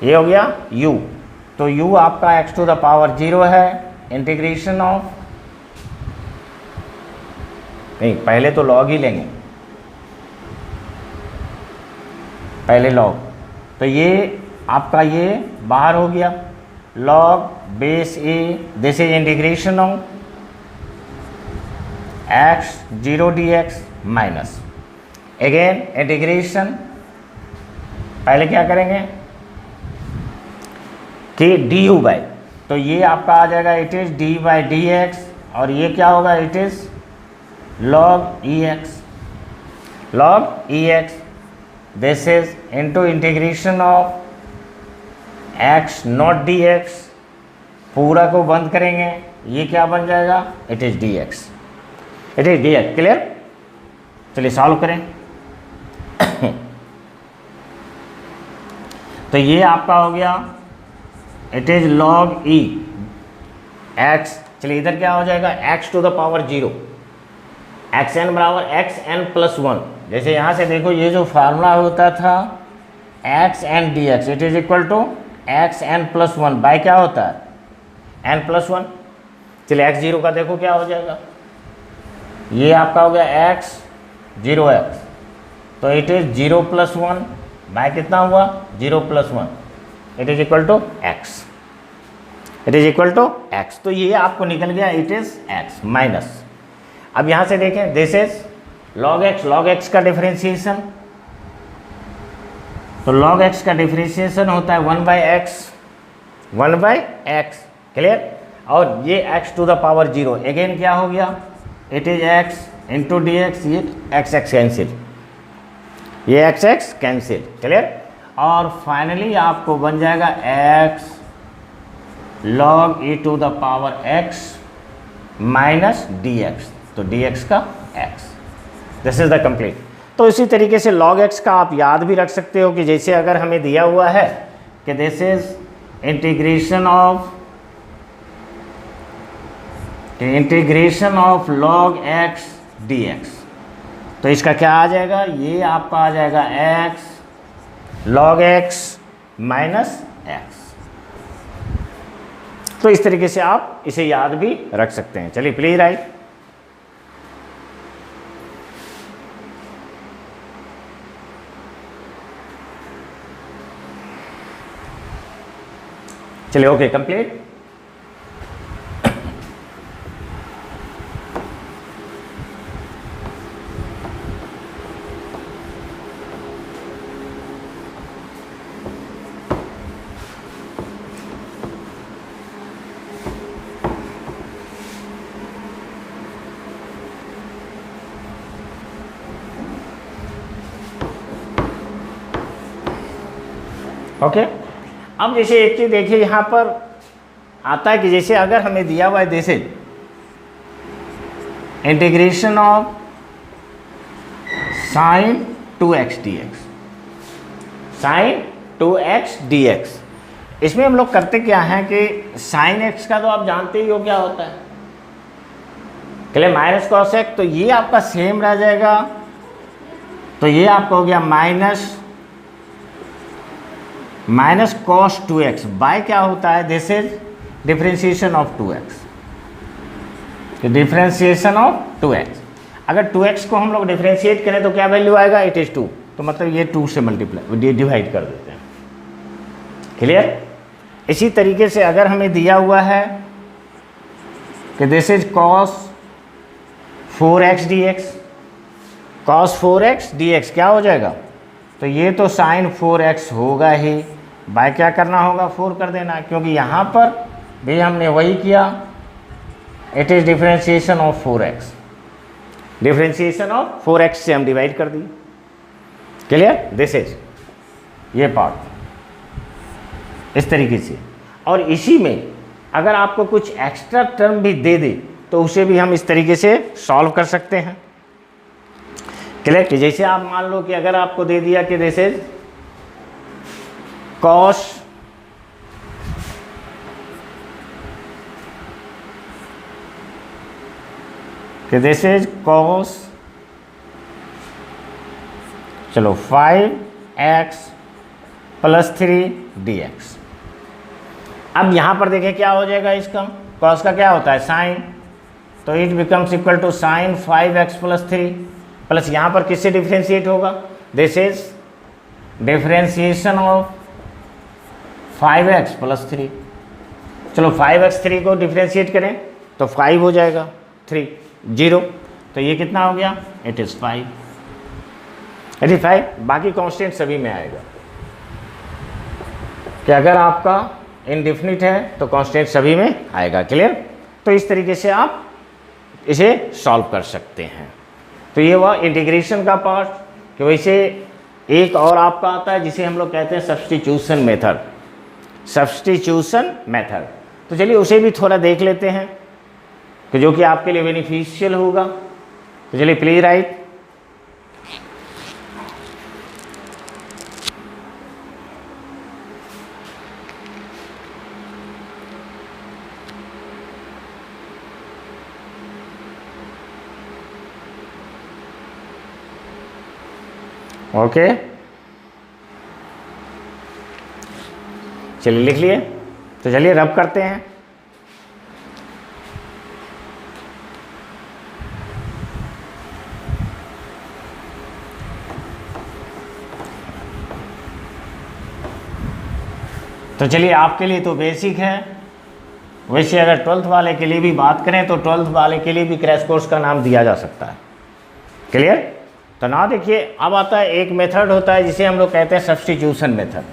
ये हो गया u, तो u आपका x टू द पावर 0 है, इंटीग्रेशन ऑफ, नहीं पहले तो लॉग ही लेंगे, पहले लॉग, तो ये आपका ये बाहर हो गया, log base A, this is integration of x 0 D x minus, again integration, पहले क्या करेंगे कि डी यू बाई, तो ये आपका आ जाएगा it is D by D x, और ये क्या होगा? It is log ex, this is into integration of x not dx, पूरा को बंद करेंगे, ये क्या बन जाएगा? It is dx, clear? चलिए सॉल्व करें। तो ये आपका हो गया it is log e x, चलिए इधर क्या हो जाएगा? x to the power 0, x n बराबर एक्स एन प्लस 1। जैसे यहाँ से देखो ये जो फार्मूला होता था x n d x, it is equal to x n plus 1 by क्या होता है? N plus 1। चलिए एक्स 0 का देखो क्या हो जाएगा? ये आपका हो गया एक्स 0 एक्स, तो इट इज 0 प्लस 1 बाई कितना हुआ? 0 plus 1, it is equal to x, तो ये आपको निकल गया इट इज एक्स माइनस। अब यहाँ से देखें दिस इज log x का डिफरेंशिएशन, तो log x का डिफरेंशिएशन होता है 1 बाई एक्स, क्लियर? और ये x to the power 0, again क्या हो गया? It is x into d x, ये x कैंसिल, ये x कैंसिल, क्लियर? और फाइनली आपको बन जाएगा x log e to the power x minus d x, तो dx का x, this is the complete. तो इसी तरीके से log x का आप याद भी रख सकते हो कि जैसे अगर हमें दिया हुआ है कि this is integration of log x dx, तो इसका क्या आ जाएगा, ये आपका आ जाएगा x log x minus x। तो इस तरीके से आप इसे याद भी रख सकते हैं। चलिए प्लीज राइट। चलिए ओके कंप्लीट। ओके अब जैसे एक चीज देखिए यहां पर आता है कि जैसे अगर हमें दिया हुआ है जैसे integration of sine 2x dx, sine 2x dx, इसमें हम लोग करते क्या है कि साइन x का तो आप जानते ही हो क्या होता है, चलिए माइनस कॉस एक्स, तो ये आपका सेम रह जाएगा, तो ये आपका हो गया माइनस कॉस 2x बाय क्या होता है, this is differentiation of 2x, differentiation of 2x। अगर 2x को हम लोग डिफरेंशिएट करें तो क्या वैल्यू आएगा, इट इज 2, तो मतलब ये 2 से मल्टीप्लाई डिवाइड कर देते हैं। क्लियर। इसी तरीके से अगर हमें दिया हुआ है कि this is cos 4x dx, cos 4x dx क्या हो जाएगा, तो ये तो साइन 4x होगा ही, बाय क्या करना होगा, 4 कर देना, क्योंकि यहाँ पर भी हमने वही किया, it is differentiation of 4x, differentiation of 4x से हम डिवाइड कर दिए। क्लियर। दिस इज ये पार्ट इस तरीके से, और इसी में अगर आपको कुछ एक्स्ट्रा टर्म भी दे दे तो उसे भी हम इस तरीके से सॉल्व कर सकते हैं। क्लियर। जैसे आप मान लो कि अगर आपको दे दिया कि दिस इज कॉस चलो 5x + 3 dx। अब यहां पर देखें क्या हो जाएगा, इसका कॉस का क्या होता है साइन, तो it becomes equal to sine 5x + 3 plus यहाँ पर किससे डिफ्रेंशिएट होगा, this is differentiation of 5x + 3। चलो 5x 3 को डिफ्रेंशिएट करें तो 5 हो जाएगा, 3 0, तो ये कितना हो गया, इट इज़ 5, इट इज 5। बाकी कांस्टेंट सभी में आएगा कि अगर आपका इनडिफिनिट है तो कांस्टेंट सभी में आएगा। क्लियर। तो इस तरीके से आप इसे सॉल्व कर सकते हैं। तो ये हुआ इंटीग्रेशन का पार्ट। कि वैसे एक और आपका आता है जिसे हम लोग कहते हैं सब्स्टिट्यूशन मेथड, सब्स्टिट्यूशन मेथड। तो चलिए उसे भी थोड़ा देख लेते हैं कि जो कि आपके लिए बेनिफिशियल होगा। तो चलिए प्लीज राइट। ओके चलिए लिख लिए। तो चलिए रब करते हैं। तो चलिए आपके लिए तो बेसिक है, वैसे अगर 12th वाले के लिए भी बात करें तो 12th वाले के लिए भी क्रैश कोर्स का नाम दिया जा सकता है। क्लियर। तो ना देखिए अब आता है एक मेथड होता है जिसे हम लोग कहते हैं सब्स्टिट्यूशन मेथड।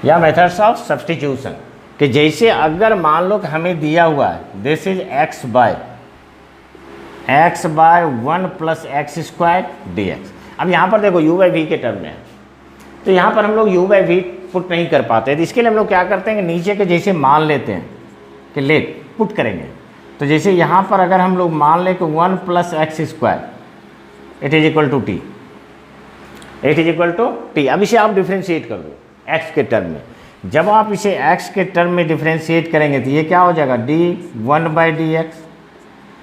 या मेथड्स ऑफ सब्स्टिट्यूशन, कि जैसे अगर मान लो कि हमें दिया हुआ है this is x by 1 + x² dx। अब यहाँ पर देखो u/v के टर्म में है, तो यहाँ पर हम लोग u/v पुट नहीं कर पाते, तो इसके लिए हम लोग क्या करते हैं कि नीचे के जैसे मान लेते हैं कि लेट पुट करेंगे। तो जैसे यहाँ पर अगर हम लोग मान लें कि 1 + x² it is equal to t, it is equal to t. अब इसे आप डिफ्रेंशिएट कर दो x के टर्म में। जब आप इसे x के टर्म में डिफ्रेंशिएट करेंगे तो ये क्या हो जाएगा, d1/dx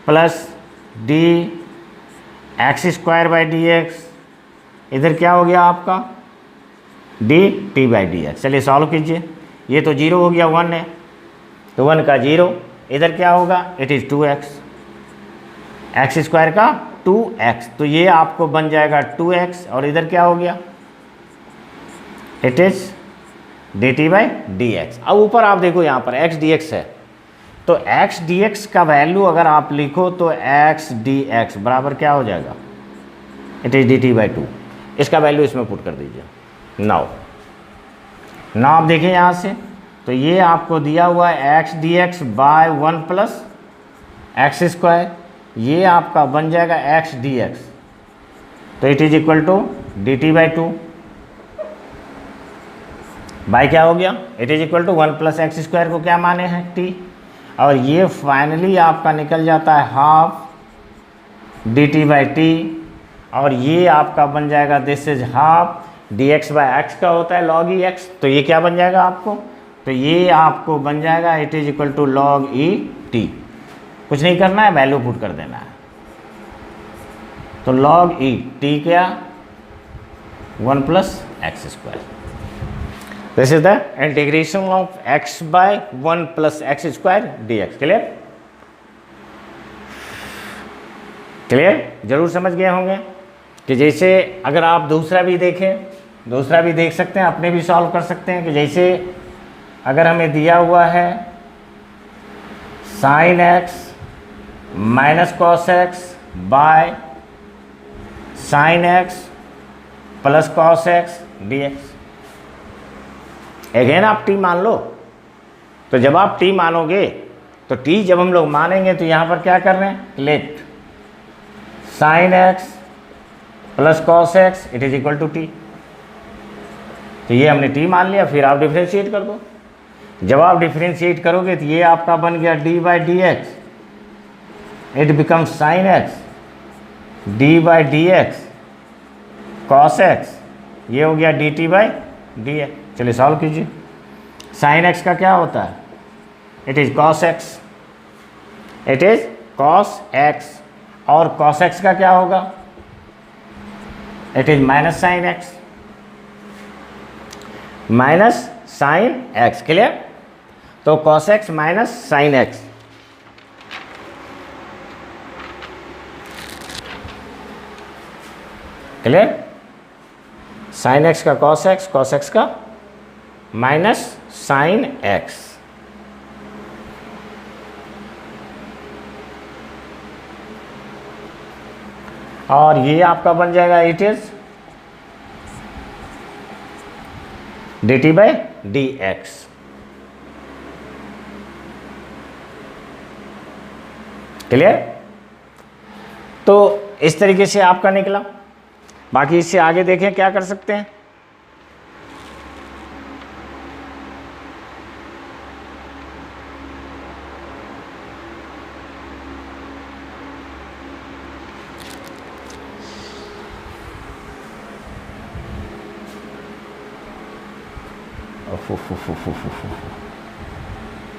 प्लस dx²/dx, इधर क्या हो गया आपका dt/dx। चलिए सॉल्व कीजिए। ये तो 0 हो गया, 1 है तो 1 का 0, इधर क्या होगा, इट इज़ 2x, x² का 2x, तो ये आपको बन जाएगा 2x, और इधर क्या हो गया, इट इज़ dt/dx। अब ऊपर आप देखो यहाँ पर x dx है, तो x dx का वैल्यू अगर आप लिखो तो x dx बराबर क्या हो जाएगा, इट इज़ dt/2। इसका वैल्यू इसमें पुट कर दीजिए। नाउ आप देखें यहाँ से, तो ये आपको दिया हुआ है x dx बाय 1 + x², ये आपका बन जाएगा x dx, तो it is equal to dt/2 by क्या हो गया, it is equal to 1 + x² को क्या माने हैं t, और ये फाइनली आपका निकल जाता है हाफ dt/t, और ये आपका बन जाएगा दिस इज हाफ dx/x का होता है log e x, तो ये क्या बन जाएगा आपको, तो ये आपको बन जाएगा it is equal to log e t। कुछ नहीं करना है, वैल्यू पुट कर देना है। तो log e t क्या, 1 + x²। This is the integration of x/1 + x² dx। Clear जरूर समझ गए होंगे कि जैसे अगर आप दूसरा भी देख सकते हैं, अपने भी सॉल्व कर सकते हैं कि जैसे अगर हमें दिया हुआ है sin x - cos x by sin x + cos x dx। Again आप t मान लो, तो जब आप t मानोगे तो t जब हम लोग मानेंगे तो यहाँ पर क्या कर रहे हैं, let sin x + cos x it is equal to t, तो ये हमने t मान लिया। फिर आप डिफ्रेंशिएट कर दो। जब आप डिफ्रेंशिएट करोगे तो ये आपका बन गया d/dx, it becomes sin x d/dx cos x, ये हो गया dt/dx। चलिए सॉल्व कीजिए। sin x का क्या होता है, it is cos x, it is cos x, और cos x का क्या होगा, it is -sin x, -sin x। Clear, तो cos x - sin x, clear, sin x का cos x का -sin x। और ये आपका बन जाएगा इट इज dt/dx। क्लियर, तो इस तरीके से आपका निकला। बाकी इससे आगे देखें क्या कर सकते हैं।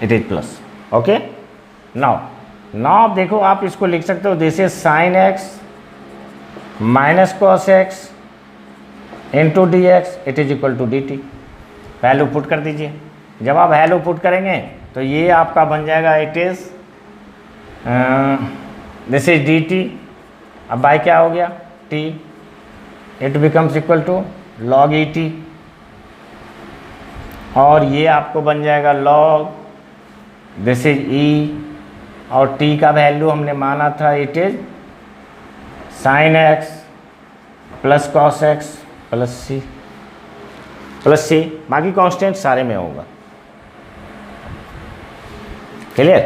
It is plus, okay. Now आप देखो, आप इसको लिख सकते हो this is sin x - cos x into dx it is equal to dt। Value put कर दीजिए। जब आप वैल्यू पुट करेंगे तो ये आपका बन जाएगा it is this is dt, अब बाय क्या हो गया t, it becomes equal to log e t, और ये आपको बन जाएगा log दिस इज e, और t का वैल्यू हमने माना था it is sin x + cos x + c, बाकी कांस्टेंट सारे में होगा। क्लियर,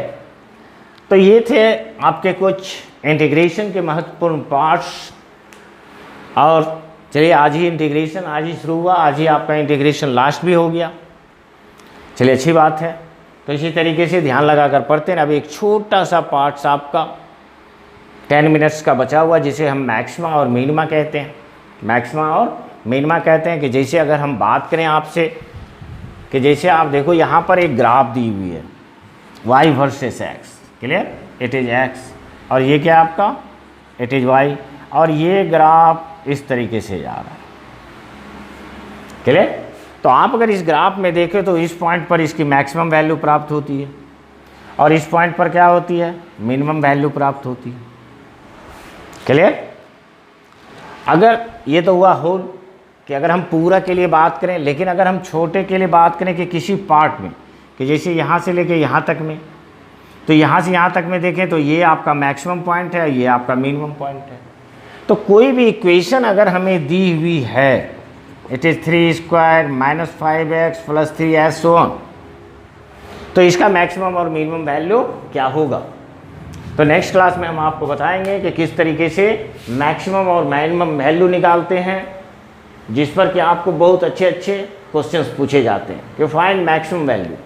तो ये थे आपके कुछ इंटीग्रेशन के महत्वपूर्ण पार्ट्स, और चलिए आज ही इंटीग्रेशन आज ही शुरू हुआ, आज ही आपका इंटीग्रेशन लास्ट भी हो गया। चलिए अच्छी बात है। तो इसी तरीके से ध्यान लगा कर पढ़ते हैं। अभी एक छोटा सा पार्ट्स आपका 10 मिनट्स का बचा हुआ, जिसे हम मैक्सिमा और मिनिमा कहते हैं। मैक्सिमा और मिनिमा कहते हैं कि जैसे अगर हम बात करें आपसे कि जैसे आप देखो यहाँ पर एक ग्राफ दी हुई है y versus x, clear, it is x और ये क्या आपका इट इज़ y, और ये ग्राफ इस तरीके से जा रहा है, क्लियर। तो आप अगर इस ग्राफ में देखें तो इस पॉइंट पर इसकी मैक्सिमम वैल्यू प्राप्त होती है और इस पॉइंट पर क्या होती है, मिनिमम वैल्यू प्राप्त होती है, क्लियर। अगर ये तो हुआ होल कि अगर हम पूरा के लिए बात करें, लेकिन अगर हम छोटे के लिए बात करें कि किसी पार्ट में कि जैसे यहाँ से लेके यहाँ तक में, तो यहाँ से यहाँ तक में देखें तो ये आपका मैक्सिमम पॉइंट है, ये आपका मिनिमम पॉइंट है। तो कोई भी इक्वेशन अगर हमें दी हुई है, it is 3 square minus 5x plus 3s so on, तो इसका मैक्सिमम और मिनिमम वैल्यू क्या होगा। तो नेक्स्ट क्लास में हम आपको बताएंगे कि किस तरीके से मैक्सिमम और मिनिमम वैल्यू निकालते हैं, जिस पर कि आपको बहुत अच्छे अच्छे क्वेश्चंस पूछे जाते हैं कि find maximum value,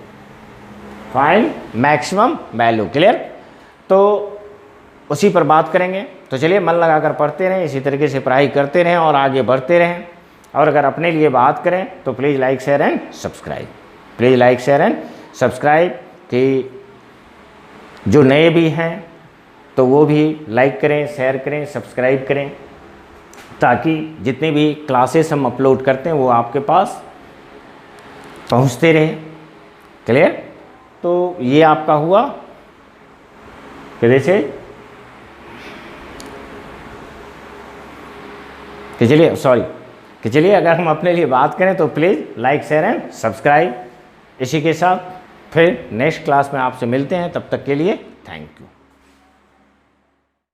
find maximum value, clear. तो उसी पर बात करेंगे। तो चलिए मन लगाकर पढ़ते रहें, इसी तरीके से पढ़ाई करते रहें और आगे बढ़ते रहें। और अगर अपने लिए बात करें तो please like share and subscribe, please like share and subscribe, कि जो नए भी हैं तो वो भी लाइक करें, शेयर करें, सब्सक्राइब करें, ताकि जितनी भी क्लासेस हम अपलोड करते हैं वो आपके पास पहुंचते रहे, क्लियर। तो ये आपका हुआ कि जैसे कि चलिए अगर हम अपने लिए बात करें तो please like share and subscribe. इसी के साथ फिर नेक्स्ट क्लास में आपसे मिलते हैं, तब तक के लिए थैंक यू।